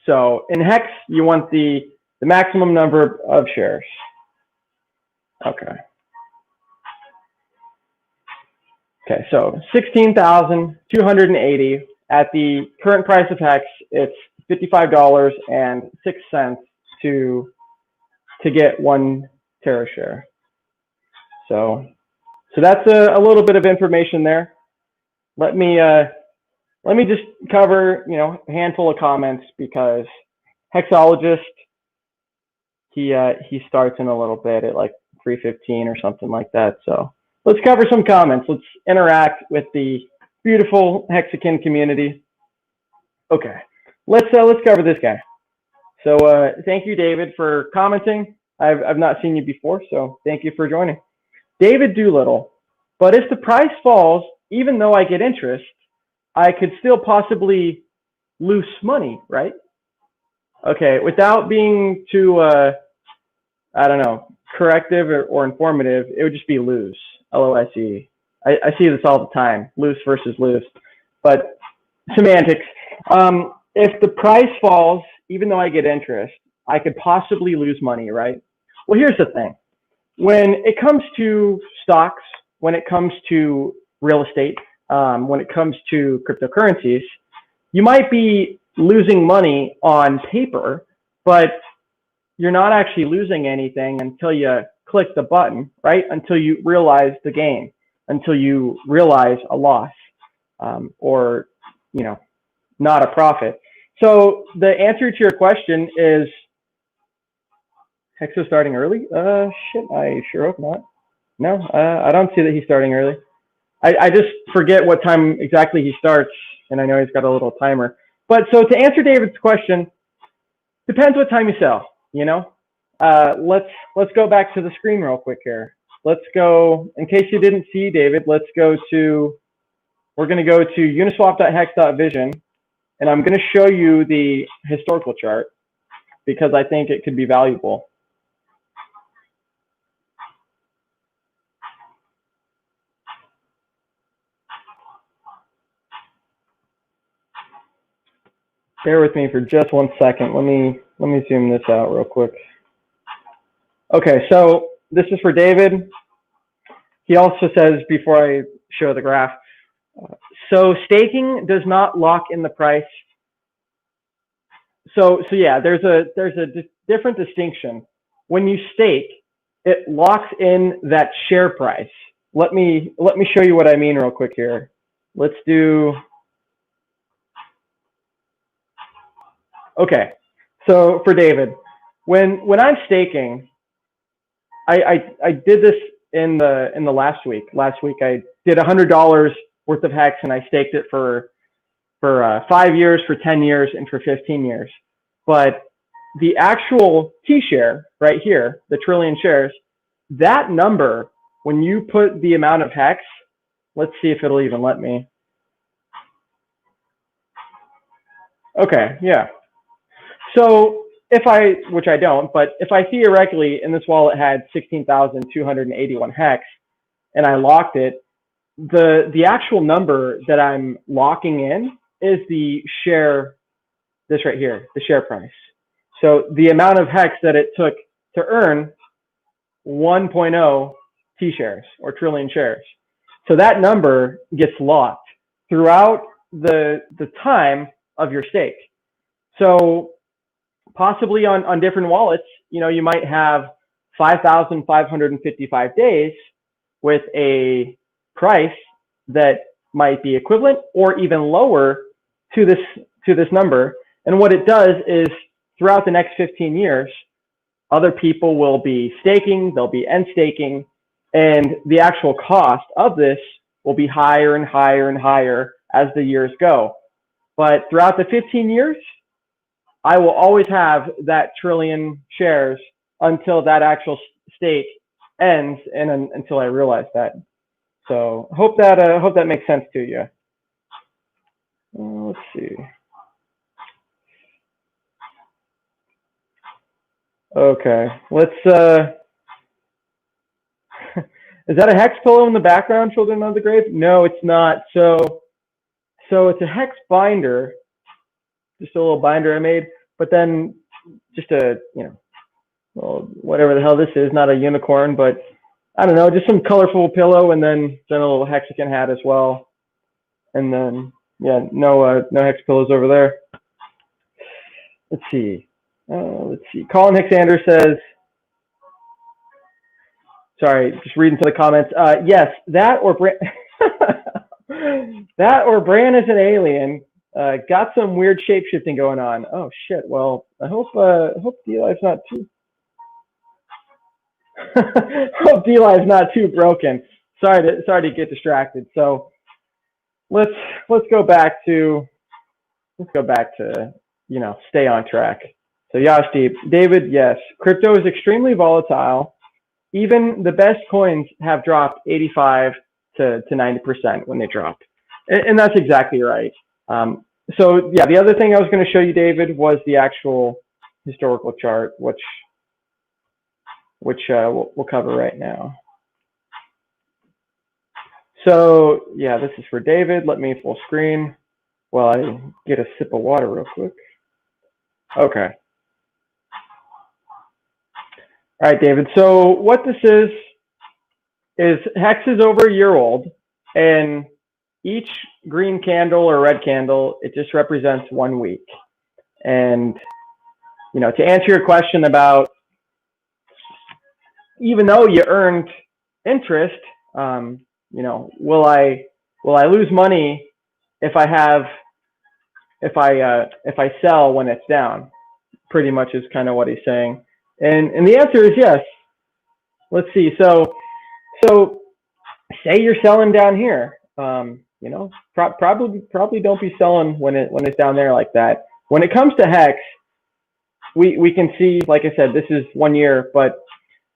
So in Hex, you want the maximum number of shares. Okay. Okay, so 16,280 at the current price of Hex, it's $55.06 to get 1 Terra share. So that's a little bit of information there. Let me just cover, you know, a handful of comments because Hexologist, he starts in a little bit at like 3:15 or something like that. So let's cover some comments. Let's interact with the beautiful Hexican community. Okay, let's cover this guy. So thank you, David, for commenting. I've not seen you before, so thank you for joining. David Doolittle, but if the price falls, even though I get interest, I could still possibly lose money, right? Okay, without being too, I don't know, corrective or informative, it would just be lose, L-O-S-E. I see this all the time, loose versus lose, but semantics. If the price falls, even though I get interest, I could possibly lose money, right? Well, here's the thing. When it comes to stocks, when it comes to real estate, when it comes to cryptocurrencies, you might be losing money on paper, but you're not actually losing anything until you click the button, right? Until you realize the gain, until you realize a loss, or, you know, not a profit. So the answer to your question is Hexo starting early? Shit, I sure hope not. No, I don't see that he's starting early. I just forget what time exactly he starts, and I know he's got a little timer. But so to answer David's question, depends what time you sell, you know? Let's go back to the screen real quick here. Let's go, in case you didn't see David, let's go to, we're gonna go to uniswap.hex.vision, and I'm gonna show you the historical chart because I think it could be valuable. Bear with me for just 1 second. Let me zoom this out real quick. Okay, so this is for David. He also says, before I show the graph, so staking does not lock in the price. So yeah, there's a different distinction. When you stake, it locks in that share price. Let me show you what I mean real quick here. Let's do. Okay, so for David, when I'm staking, I did this in the last week. Last week I did $100 worth of Hex, and I staked it for 5 years, for 10 years, and for 15 years. But the actual T-share right here, the trillion shares, that number, when you put the amount of Hex, let's see if it'll even let me. Okay, yeah. So if I, which I don't, but if I theoretically in this wallet had 16,281 Hex and I locked it, the actual number that I'm locking in is the share, this right here, the share price. So the amount of Hex that it took to earn 1.0 T-shares or trillion shares. So that number gets locked throughout the time of your stake. So possibly on different wallets, you know, you might have 5,555 days with a price that might be equivalent or even lower to this number. And what it does is throughout the next 15 years, other people will be staking, they'll be end staking, and the actual cost of this will be higher and higher and higher as the years go. But throughout the 15 years, I will always have that trillion shares until that actual stake ends, and until I realize that. So hope that makes sense to you. Let's see. Okay, let's. Is that a Hex pillow in the background, Children of the Grave? No, it's not. So it's a Hex binder. Just a little binder I made, but then just a, you know, well, whatever the hell this is, not a unicorn, but I don't know, just some colorful pillow, and then a little Hexican hat as well. And then, yeah, no Hex pillows over there. Let's see. Colin Hixander says, sorry, just reading to the comments. Yes, that or Bran, that or Bran is an alien. Got some weird shape shifting going on. Oh shit. Well, I hope D-Live's not too. Hope D-Live's not too broken. Sorry to get distracted. So let's go back to you know, stay on track. So Yashdeep, David, yes, crypto is extremely volatile. Even the best coins have dropped 85 to 90% when they drop, and that's exactly right. So yeah, the other thing I was going to show you, David, was the actual historical chart, which we'll cover right now. So yeah, this is for David. Let me full screen while I get a sip of water real quick. Okay. All right, David. So what this is Hex is over a year old, and each green candle or red candle, it just represents 1 week. And to answer your question about, even though you earned interest, will I lose money if I sell when it's down? Pretty much is kind of what he's saying, and the answer is yes. Let's see. So say you're selling down here. Probably don't be selling when it's down there like that. When it comes to Hex, we can see, like I said, this is 1 year, but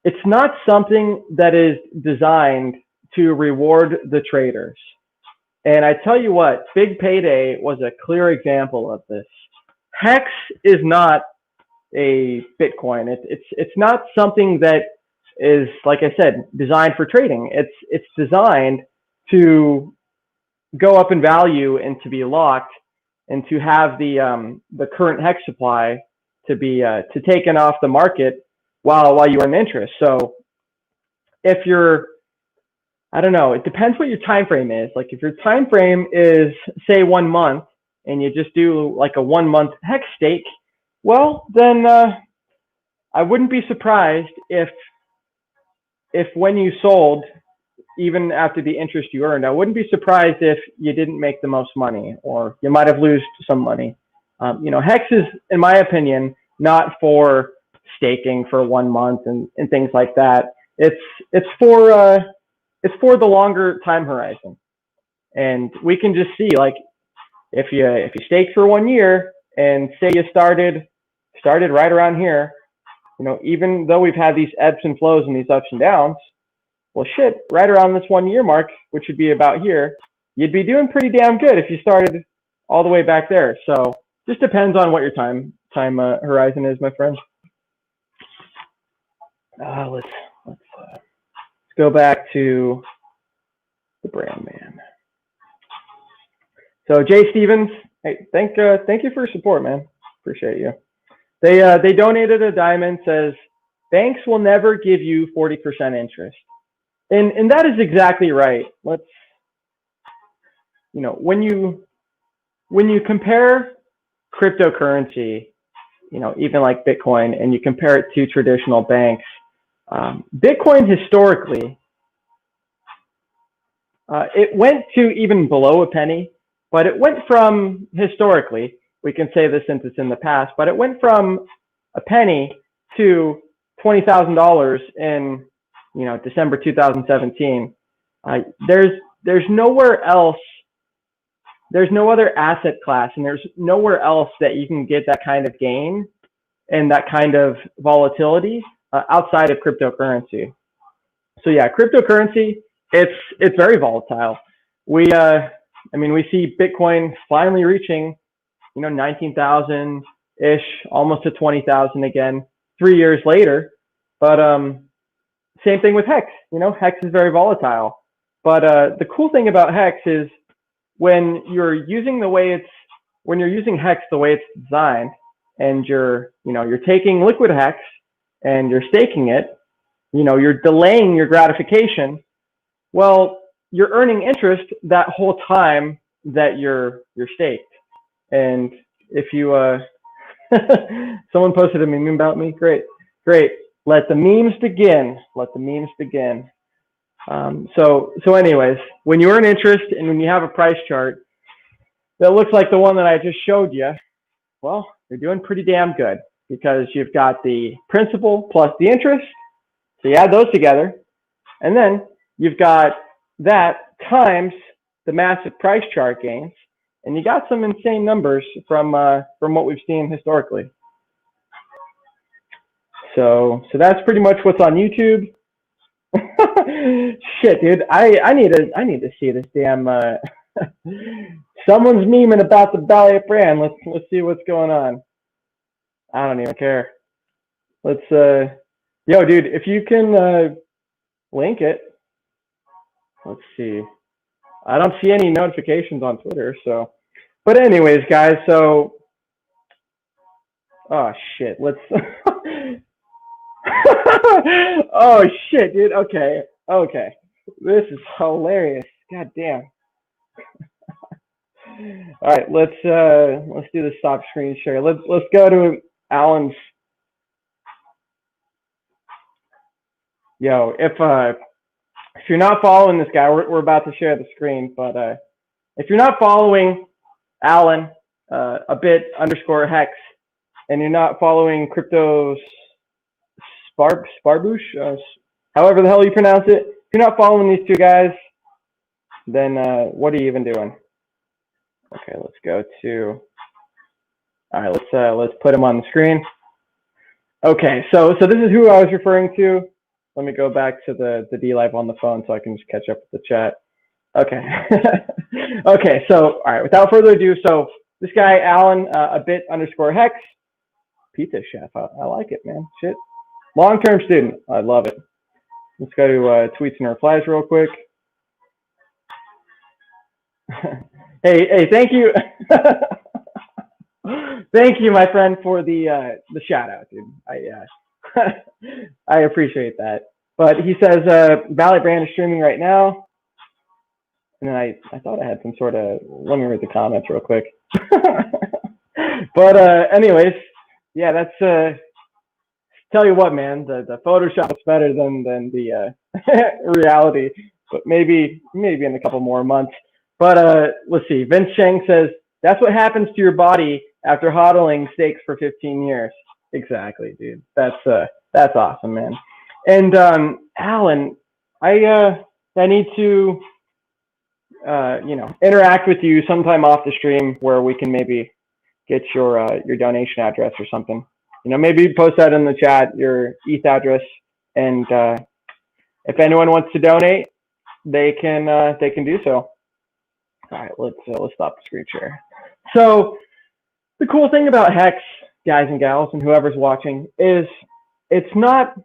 it's not something that is designed to reward the traders. And I tell you what, Big Payday was a clear example of this. Hex is not a Bitcoin. It's not something that is, like I said, designed for trading. It's designed to go up in value and to be locked, and to have the current Hex supply to be taken off the market while you earn interest. So if you're, I don't know, it depends what your time frame is. Like if your time frame is, say, 1 month, and you just do like a 1 month Hex stake, well, then I wouldn't be surprised if when you sold, even after the interest you earned, I wouldn't be surprised if you didn't make the most money, or you might have lost some money. Hex is, in my opinion, not for staking for 1 month and things like that. It's for the longer time horizon, and we can just see, like, if you stake for 1 year, and say you started right around here, even though we've had these ebbs and flows and these ups and downs, well, shit, right around this 1 year mark, which would be about here, you'd be doing pretty damn good if you started all the way back there. So just depends on what your time horizon is, my friend. Let's go back to the brand man. So Jay Stevens, hey, thank you for your support, man. Appreciate you. They donated a diamond. Says banks will never give you 40% interest, and that is exactly right. Let's, when you compare cryptocurrency, even like Bitcoin, and you compare it to traditional banks, Bitcoin historically, it went to even below a penny, but it went from, historically, we can say this since it's in the past, but it went from a penny to $20,000 in, December 2017. There's nowhere else. There's no other asset class, and there's nowhere else that you can get that kind of gain and that kind of volatility outside of cryptocurrency. So yeah, cryptocurrency, it's very volatile. We see Bitcoin finally reaching, 19,000 ish, almost to 20,000 again 3 years later. But same thing with Hex. Hex is very volatile. But the cool thing about Hex is when you're using Hex the way it's designed, and you're taking liquid Hex and you're staking it, you're delaying your gratification. Well, you're earning interest that whole time that you're staked. And if you someone posted a meme about me, great. Let the memes begin. So anyways, when you earn interest and when you have a price chart that looks like the one that I just showed you, well, you're doing pretty damn good, because you've got the principal plus the interest. So you add those together, and then you've got that times the massive price chart gains, and you got some insane numbers from what we've seen historically. So that's pretty much what's on YouTube. Shit, dude, I need to see this damn. Someone's memeing about the BallietBran. Let's see what's going on. I don't even care. Let's yo, dude, if you can link it. Let's see. I don't see any notifications on Twitter, so. But anyways, guys, so. Oh shit, let's. Oh shit, dude. Okay. This is hilarious. God damn. All right, let's do the stop screen share. Let's go to. Allin's. Yo, if you're not following this guy, we're about to share the screen, but if you're not following Allin, a bit underscore hex, and you're not following Crypto Sparboosh, however the hell you pronounce it, if you're not following these two guys, then what are you even doing? Okay, let's go to. All right, let's put him on the screen. Okay, so this is who I was referring to. Let me go back to the D-Live on the phone so I can just catch up with the chat. Okay. Okay, so all right, without further ado, so this guy Allin, a bit underscore hex, pizza chef. I like it, man. Shit. Long-term student. I love it. Let's go to tweets and replies real quick. Hey, thank you. Thank you, my friend, for the shout out, dude. I appreciate that. But he says BallietBran is streaming right now. And then I thought I had some sort of, let me read the comments real quick. But anyways, yeah, that's tell you what, man, the Photoshop is better than the reality. But maybe in a couple more months. But let's see. Vince Cheng says that's what happens to your body after hodling steaks for 15 years. Exactly, dude. That's awesome, man. And Allin, I need to interact with you sometime off the stream where we can maybe get your donation address or something. Maybe post that in the chat, your ETH address, and if anyone wants to donate, they can do so. All right, let's stop the screen share. So the cool thing about Hex, guys and gals, and whoever's watching, is it's not,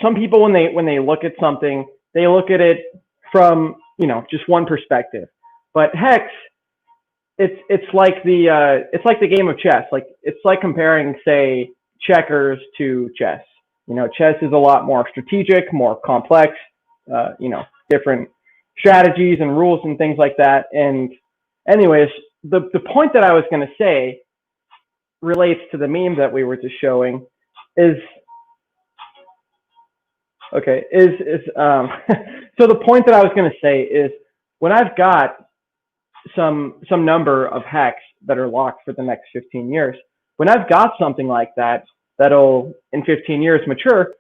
some people when they look at something, they look at it from just one perspective. But Hex, it's like the game of chess. Like it's like comparing, say, checkers to chess. Chess is a lot more strategic, more complex. Different strategies and rules and things like that. And anyways, the point that I was going to say relates to the meme that we were just showing is so the point that I was going to say is when I've got some number of Hex that are locked for the next 15 years, when I've got something like that'll in 15 years mature,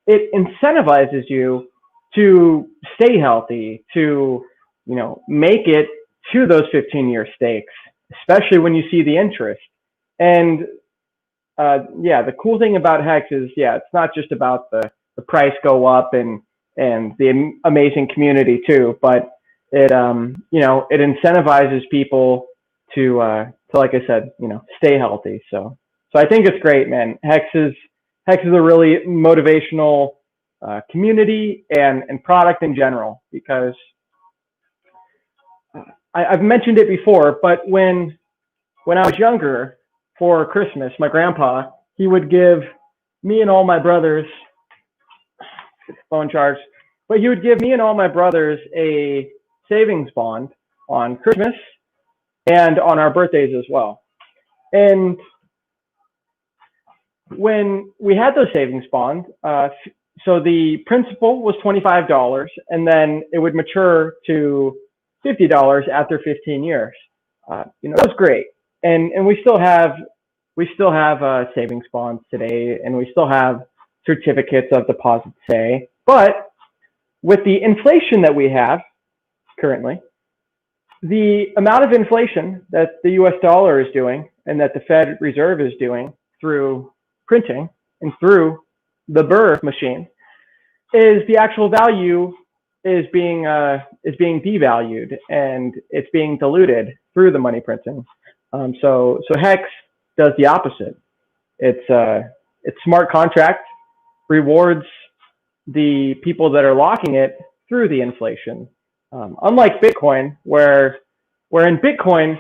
it incentivizes you to stay healthy, to make it to those 15-year stakes, especially when you see the interest. And the cool thing about Hex is, it's not just about the price go up and the amazing community too, but it it incentivizes people to like I said, stay healthy. So I think it's great, man. Hex is a really motivational community and product in general, because I've mentioned it before, but when I was younger, for Christmas, my grandpa, he would give me and all my brothers, phone charge, but he would give me and all my brothers a savings bond on Christmas and on our birthdays as well. And when we had those savings bonds, so the principal was $25, and then it would mature to $50 after 15 years. It was great, and we still have savings bonds today, and we still have certificates of deposit today. But with the inflation that we have currently, the amount of inflation that the U.S. dollar is doing and that the Fed Reserve is doing through printing and through the Burr machine, is the actual value is being devalued, and it's being diluted through the money printing. So Hex does the opposite. It's smart contract, rewards the people that are locking it through the inflation. Unlike Bitcoin, where in Bitcoin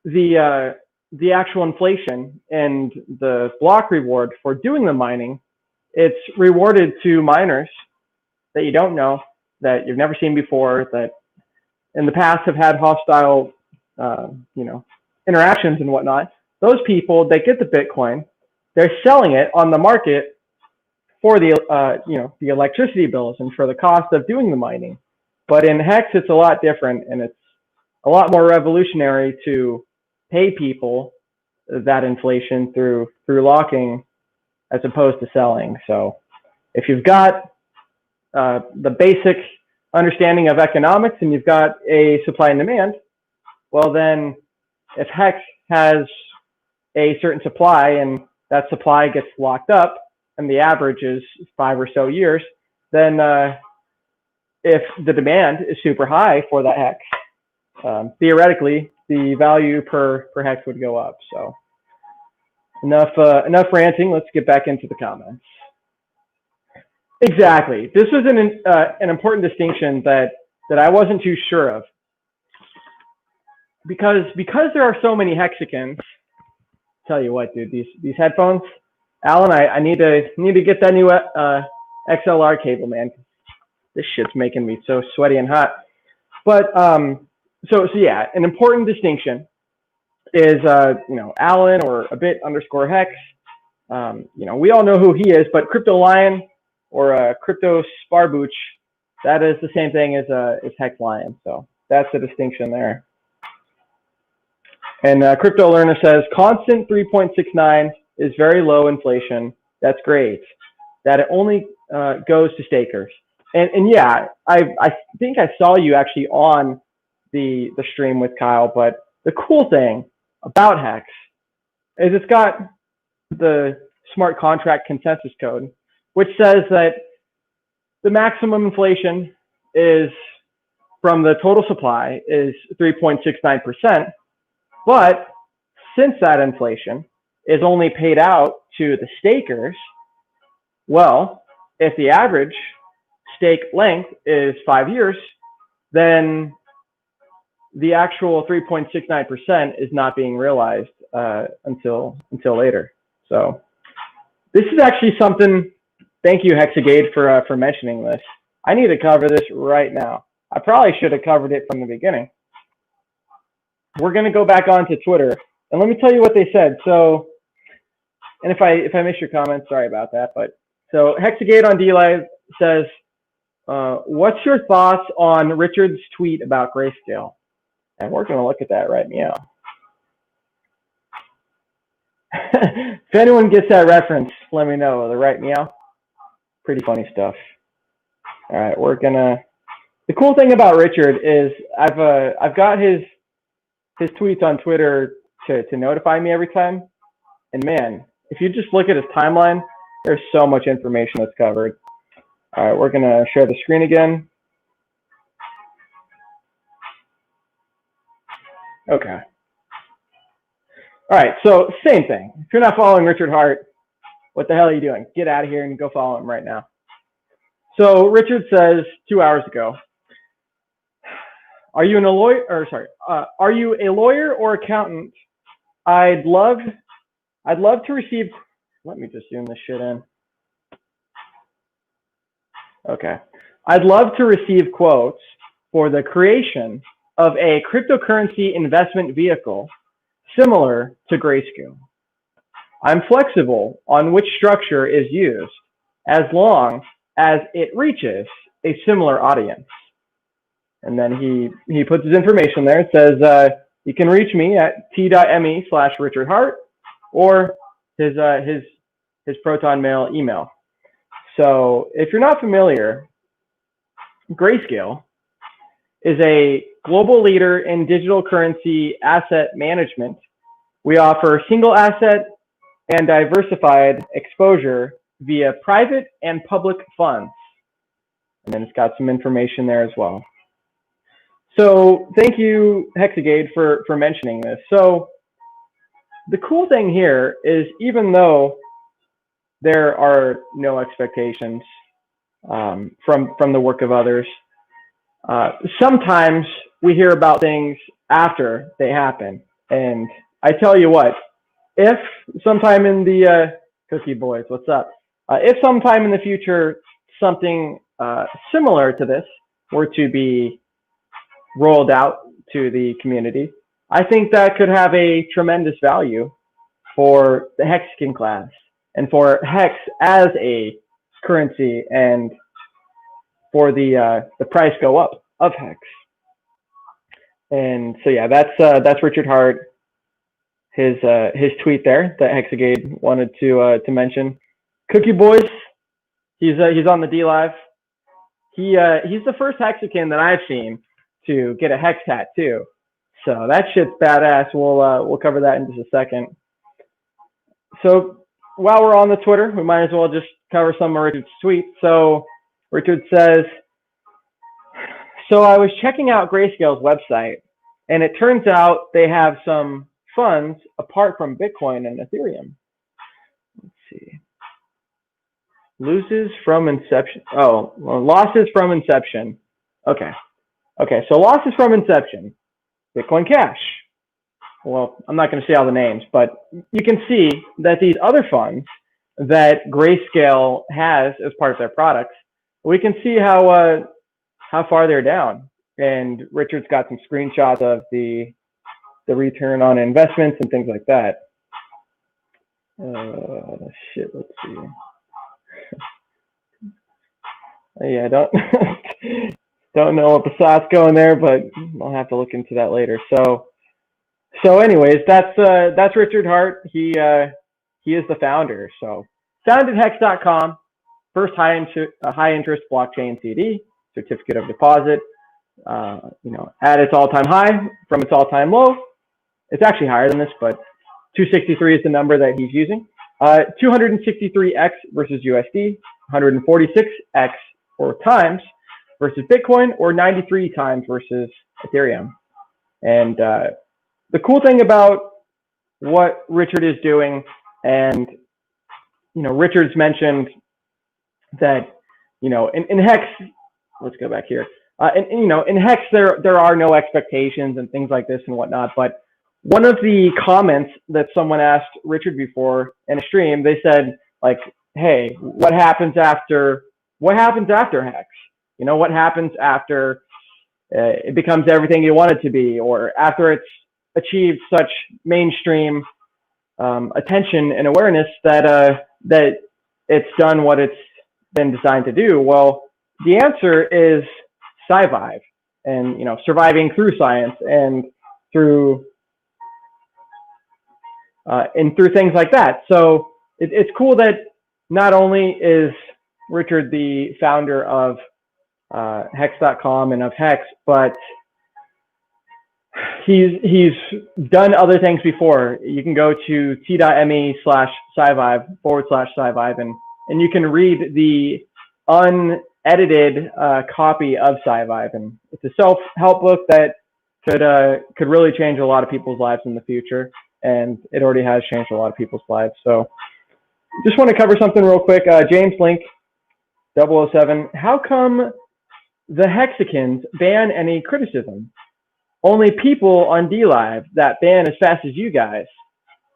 the actual inflation and the block reward for doing the mining, it's rewarded to miners that you don't know, that you've never seen before, that in the past have had hostile interactions and whatnot. those people that get the Bitcoin, they're selling it on the market for the the electricity bills and for the cost of doing the mining. But in Hex, it's a lot different, and it's a lot more revolutionary to pay people that inflation through locking as opposed to selling. So if you've got the basic understanding of economics and you've got a supply and demand, well then if Hex has a certain supply and that supply gets locked up and the average is 5 or so years, then if the demand is super high for that Hex, theoretically the value per Hex would go up. So enough ranting. Let's get back into the comments. Exactly. This was an important distinction that I wasn't too sure of, because there are so many Hexicans. Tell you what, dude, these headphones, Allin, I need to get that new XLR cable, man. This shit's making me so sweaty and hot. But so yeah, an important distinction is Allin or a bit underscore Hex. We all know who he is, but Crypto Lion or Crypto Sparbooch, that is the same thing as Hex Lion. So that's the distinction there. And Crypto Learner says constant 3.69 is very low inflation. That's great. That it only goes to stakers. And yeah, I think I saw you actually on the stream with Kyle. But the cool thing about Hex is it's got the smart contract consensus code, which says that the maximum inflation is from the total supply is 3.69%. But since that inflation is only paid out to the stakers, well, if the average stake length is 5 years, then the actual 3.69% is not being realized until later. So this is actually something. Thank you, Hexagate, for mentioning this. I need to cover this right now. I probably should have covered it from the beginning. We're going to go back onto Twitter, and let me tell you what they said. So, and if I miss your comments, sorry about that. But so Hexagate on DLive says, "What's your thoughts on Richard's tweet about grayscale?" And we're going to look at that right now. If anyone gets that reference, let me know. The right meow, pretty funny stuff. All right, we're gonna. The cool thing about Richard is I've got his tweets on Twitter to notify me every time, and man, if you just look at his timeline, there's so much information that's covered. All right, we're gonna share the screen again. Okay. All right, so same thing. If you're not following Richard Hart, what the hell are you doing? Get out of here and go follow him right now. So Richard says 2 hours ago, are you a lawyer or accountant? I'd love to receive, let me just zoom this shit in. Okay. I'd love to receive quotes for the creation of a cryptocurrency investment vehicle similar to Grayscale. I'm flexible on which structure is used as long as it reaches a similar audience. And then he puts his information there. It says you can reach me at t.me/Richard Hart or his Proton Mail email. So if you're not familiar, Grayscale is a global leader in digital currency asset management. We offer single asset and diversified exposure via private and public funds. And then it's got some information there as well. So thank you, Hexagate, for mentioning this. So the cool thing here is, even though there are no expectations from the work of others, sometimes we hear about things after they happen. And I tell you what, if sometime in the Cookie Boys, what's up? If sometime in the future something similar to this were to be rolled out to the community, I think that could have a tremendous value for the Hexican class and for Hex as a currency and for the price go up of Hex. And so yeah, that's Richard Hart, his tweet there that Hexagade wanted to mention. Cookie Boys, he's on the D Live. He's the first Hexican that I've seen to get a Hex tattoo. So that shit's badass. We'll cover that in just a second. So while we're on the Twitter, we might as well just cover some of Richard's tweets. So Richard says, so I was checking out Grayscale's website, and it turns out they have some funds apart from Bitcoin and Ethereum. Let's see. Loses from inception. Oh, well, losses from inception. Okay. So losses from inception. Bitcoin Cash. Well, I'm not going to say all the names, but you can see that these other funds that Grayscale has as part of their products, we can see how far they're down. And Richard's got some screenshots of the return on investments and things like that. Shit, let's see. Yeah, don't know what the sauce going there, but I'll have to look into that later. So anyways, that's Richard Hart. He is the founder. So founded Hex.com, first high interest blockchain CD, certificate of deposit. At its all-time high from its all-time low. It's actually higher than this, but 263 is the number that he's using. 263x versus USD, 146x or times versus Bitcoin, or 93 times versus Ethereum. And the cool thing about what Richard is doing, and Richard's mentioned that in Hex, let's go back here. In Hex, there are no expectations and things like this and whatnot. But one of the comments that someone asked Richard before in a stream, they said, like, hey, what happens after Hex? What happens after it becomes everything you want it to be, or after it's achieved such mainstream attention and awareness that it's done what it's been designed to do? Well, the answer is survive, and surviving through science and through things like that. So it's cool that not only is Richard the founder of Hex.com and of Hex, but he's done other things before. You can go to t.me/scivive/scivive and you can read the unedited copy of Scivive, and it's a self-help book that could really change a lot of people's lives in the future, and it already has changed a lot of people's lives. So just want to cover something real quick. James Link 007, how come the Hexicans ban any criticism? Only people on DLive that ban as fast as you guys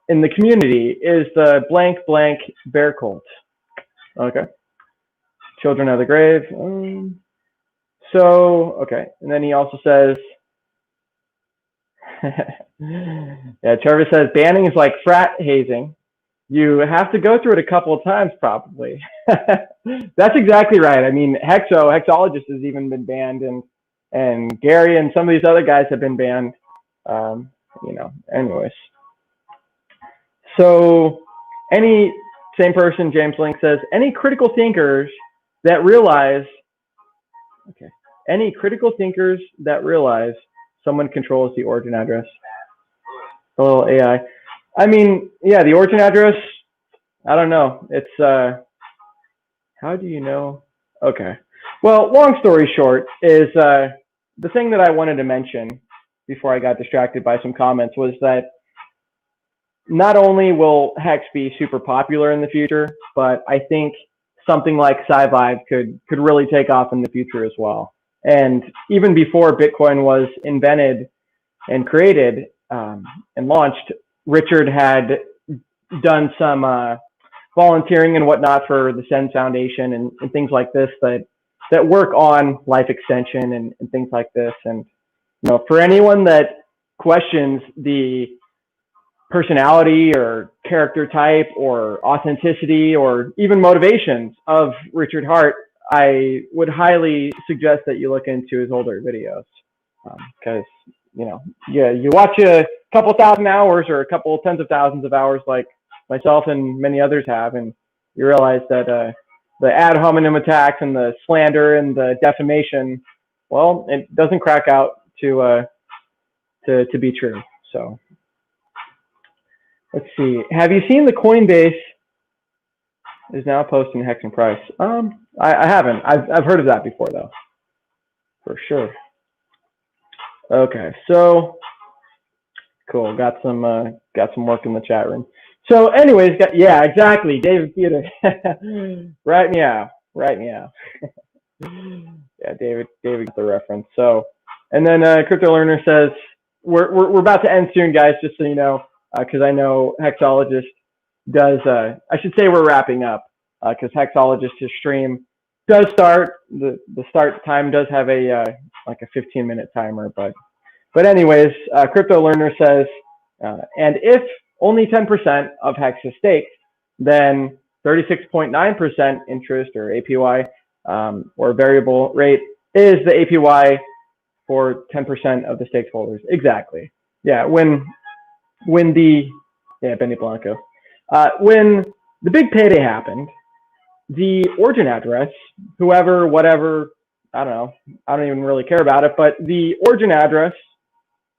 in the community is the blank blank bear cult. Okay. Children of the grave. Okay. And then he also says, yeah, Trevor says, banning is like frat hazing. You have to go through it a couple of times, probably. That's exactly right. I mean, Hexologist has even been banned, and Gary and some of these other guys have been banned. Anyways. So same person, James Link says, any critical thinkers that realize someone controls the origin address. A little AI. I mean, yeah, the origin address, I don't know. It's, how do you know? Okay. Well, long story short is, the thing that I wanted to mention before I got distracted by some comments was that not only will Hex be super popular in the future, but I think something like Scivive could really take off in the future as well. And even before Bitcoin was invented and created and launched, Richard had done some volunteering and whatnot for the Send Foundation and things like this that work on life extension and things like this. And for anyone that questions the personality or character type or authenticity or even motivations of Richard Hart, I would highly suggest that you look into his older videos, because you watch a couple thousand hours or a couple tens of thousands of hours like myself and many others have, and you realize that the ad hominem attacks and the slander and the defamation, well, it doesn't crack out to be true. So let's see. Have you seen the Coinbase is now posting Hex and price? I haven't. I've heard of that before though, for sure. Okay, so cool. Got some work in the chat room. So, anyways, yeah, exactly. David Peter, right meow. Yeah, David got the reference. So, and then Crypto Learner says we're about to end soon, guys. Just so you know, because I know Hexologist does. I should say we're wrapping up because Hexologist, his stream does start. The start time does have a like a 15-minute timer, but anyways, Crypto Learner says, and if only 10% of Hex is staked, then 36.9% interest or APY or variable rate is the APY for 10% of the staked holders. Exactly. Yeah. When Benny Blanco, when the big payday happened, the origin address, whoever, whatever, I don't know, I don't even really care about it, but the origin address,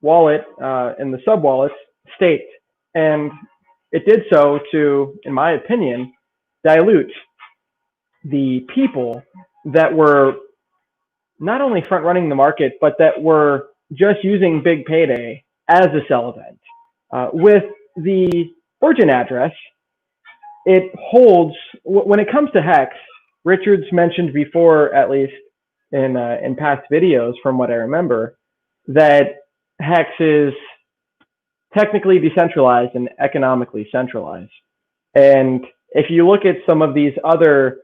wallet, and the sub wallets staked, and it did so to, in my opinion, dilute the people that were not only front running the market, but that were just using big payday as a sell event. With the origin address, it holds, when it comes to Hex, Richard's mentioned before, at least in past videos, from what I remember, that Hex is technically decentralized and economically centralized. And if you look at some of these other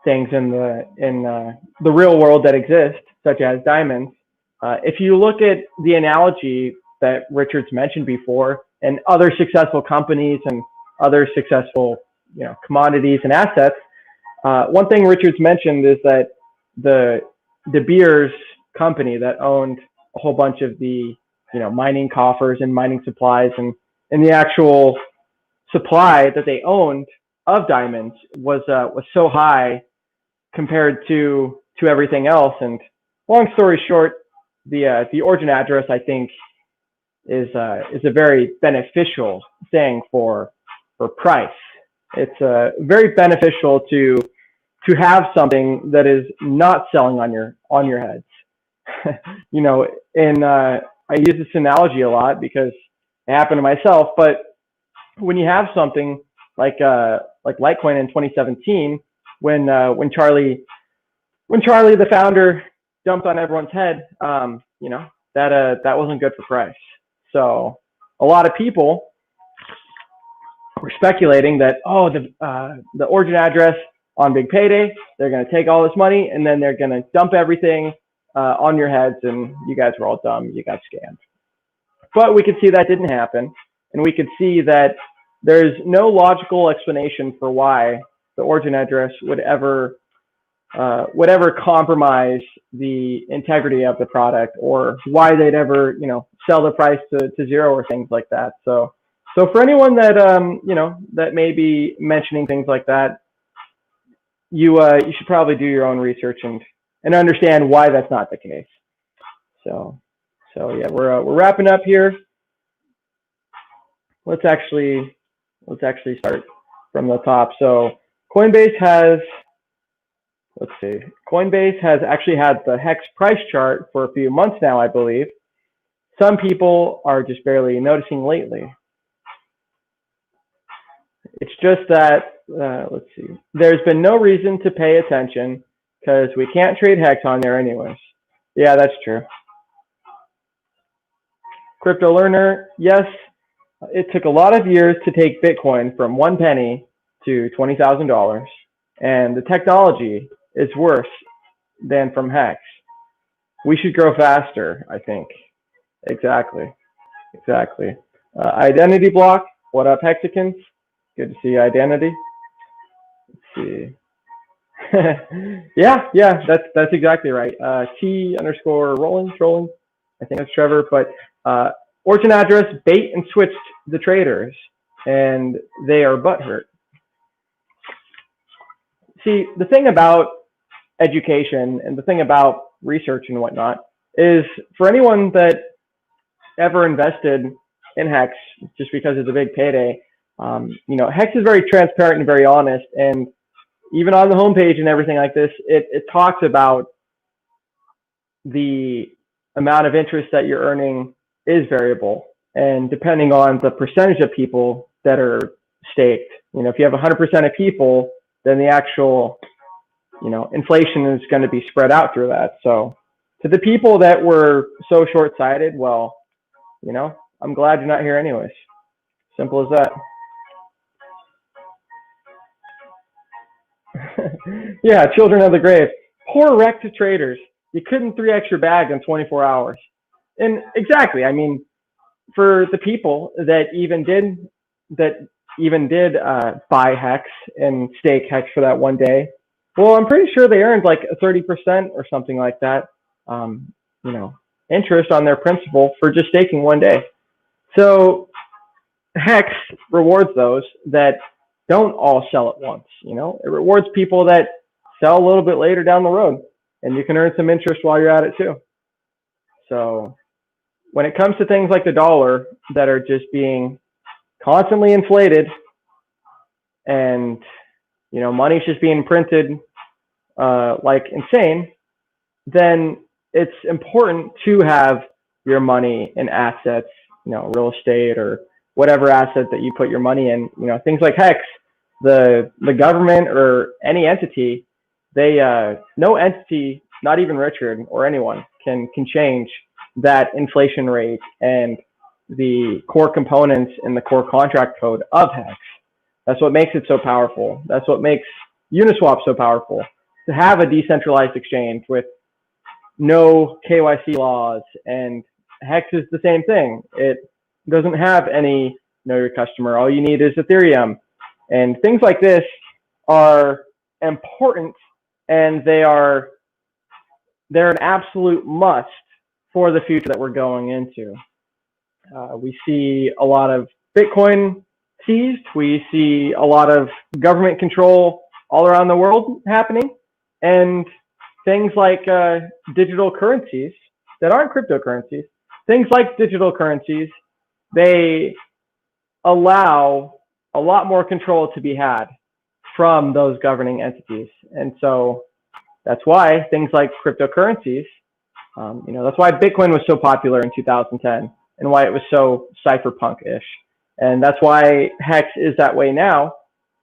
things in the real world that exist, such as diamonds, if you look at the analogy that Richard's mentioned before, and other successful companies and other successful commodities and assets, one thing Richard's mentioned is that the De Beers company that owned a whole bunch of the mining coffers and mining supplies, and the actual supply that they owned of diamonds was so high compared to everything else. And long story short, the origin address, I think, is a very beneficial thing for price. It's very beneficial to have something that is not selling on your heads. I use this analogy a lot because it happened to myself. But when you have something like Litecoin in 2017, when Charlie the founder dumped on everyone's head, that wasn't good for price. So a lot of people were speculating that, the origin address on big payday, they're going to take all this money and then they're going to dump everything on your heads, and you guys were all dumb, you got scammed. But we could see that didn't happen, and we could see that there's no logical explanation for why the origin address would ever compromise the integrity of the product, or why they'd ever sell the price to zero or things like that. So for anyone that that may be mentioning things like that, you should probably do your own research and understand why that's not the case. So yeah, we're wrapping up here. Let's actually start from the top. So Coinbase has actually had the Hex price chart for a few months now, I believe. Some people are just barely noticing lately. It's just that, let's see, there's been no reason to pay attention because we can't trade Hex on there anyways. Yeah, that's true. Crypto Learner, yes, it took a lot of years to take Bitcoin from 1 penny to $20,000, and the technology is worse than from Hex. We should grow faster, I think. Exactly. Identity block. What up, Hexicans? Good to see Identity. Let's see. yeah, that's exactly right. T_rolling, trolling. I think that's Trevor. But origin address bait and switched the traders, and they are butthurt. See, the thing about education and the thing about research and whatnot is for anyone that ever invested in Hex just because it's a big payday, Hex is very transparent and very honest, and even on the homepage and everything like this, it talks about the amount of interest that you're earning is variable, and depending on the percentage of people that are staked, if you have 100% of people, then the actual inflation is going to be spread out through that. So to the people that were so short-sighted, well, I'm glad you're not here anyways. Simple as that. Yeah, children of the grave. Poor wrecked traders. You couldn't 3x your bag in 24 hours. And exactly, I mean, for the people that even did buy Hex and stake Hex for that one day, well, I'm pretty sure they earned like 30% or something like that, interest on their principal for just staking one day. So Hex rewards those that don't all sell at once. It rewards people that sell a little bit later down the road, and you can earn some interest while you're at it too. So when it comes to things like the dollar that are just being constantly inflated, and money's just being printed like insane, then it's important to have your money in assets, real estate or whatever asset that you put your money in. Things like Hex, the government or any entity, no entity, not even Richard or anyone, can change that inflation rate and the core components in the core contract code of Hex. That's what makes it so powerful. That's what makes Uniswap so powerful, to have a decentralized exchange with no KYC laws. And Hex is the same thing. It doesn't have any know your customer. All you need is Ethereum. And things like this are important, and they're an absolute must for the future that we're going into. We see a lot of Bitcoin seized. We see a lot of government control all around the world happening. And things like digital currencies that aren't cryptocurrencies, things like digital currencies, they allow a lot more control to be had from those governing entities. And so that's why things like cryptocurrencies, that's why Bitcoin was so popular in 2010 and why it was so cypherpunk-ish. And that's why Hex is that way now,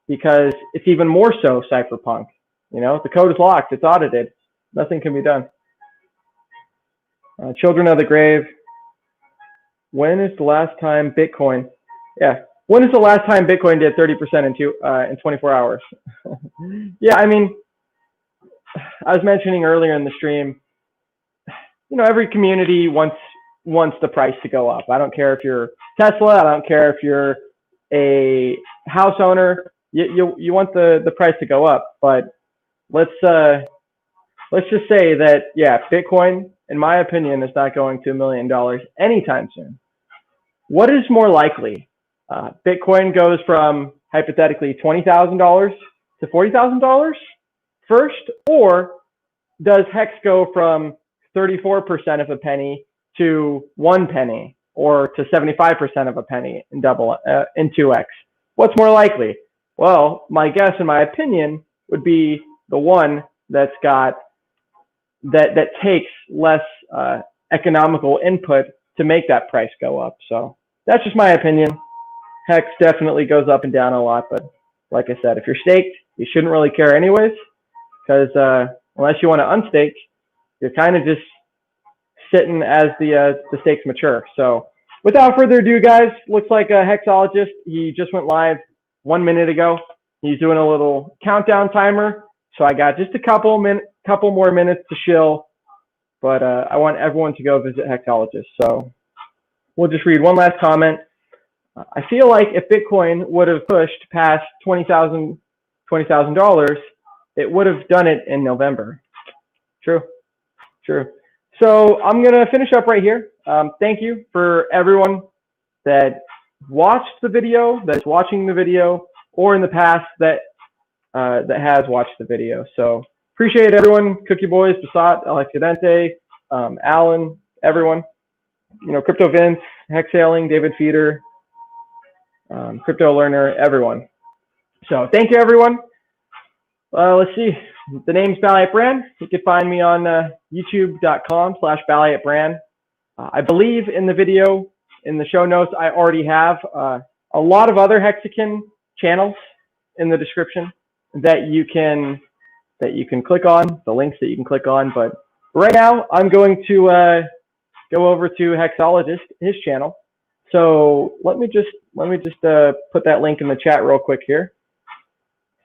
because it's even more so cypherpunk. The code is locked, it's audited, nothing can be done. Children of the grave. When is the last time Bitcoin? Yeah. When is the last time Bitcoin did 30% in 24 hours? Yeah, I mean, I was mentioning earlier in the stream, every community wants the price to go up. I don't care if you're Tesla. I don't care if you're a house owner. You want the price to go up. But let's just say that, yeah, Bitcoin, in my opinion, is not going to $1 million anytime soon. What is more likely? Bitcoin goes from hypothetically $20,000 to $40,000 first, or does Hex go from 34% of a penny to 1 penny, or to 75% of a penny in 2x? What's more likely? Well, my guess and my opinion would be the one that takes less economical input to make that price go up. So that's just my opinion. Hex definitely goes up and down a lot, but like I said, if you're staked, you shouldn't really care anyways, because unless you want to unstake, you're kind of just sitting as the stakes mature. So without further ado, guys, looks like a Hexologist. He just went live 1 minute ago. He's doing a little countdown timer. So I got just a couple more minutes to chill, but I want everyone to go visit Hexologist. So we'll just read one last comment. I feel like if Bitcoin would have pushed past $20,000, it would have done it in November. True. So I'm going to finish up right here. Thank you for everyone that watched the video, that's watching the video, or in the past that has watched the video. So appreciate everyone, Cookie Boys, Basat, Alexidente, Allin, everyone. Crypto Vince, Hexaling, David Feeder, Crypto Learner, everyone. So thank you, everyone. Let's see. The name's BallietBran. You can find me on youtube.com/BallietBran. I believe in the video, in the show notes, I already have a lot of other Hexican channels in the description that you can click on, the links that you can click on. But right now, I'm going to go over to Hexologist, his channel. So let me just put that link in the chat real quick here.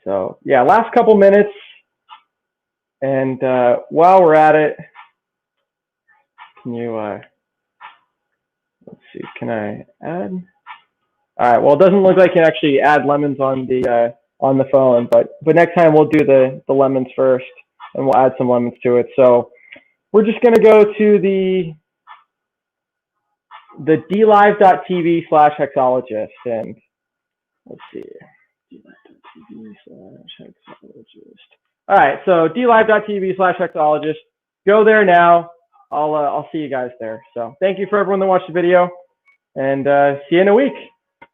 So yeah, last couple minutes, and while we're at it, can you let's see, can I add? All right, well, it doesn't look like you can actually add lemons on the phone, but next time we'll do the lemons first, and we'll add some lemons to it. So we're just gonna go to the dlive.tv/Hexologist, and let's see, dlive.tv/Hexologist. All right, so dlive.tv/Hexologist. Go there now. I'll see you guys there. So thank you for everyone that watched the video, and see you in a week.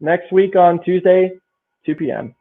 Next week on Tuesday, 2 p.m.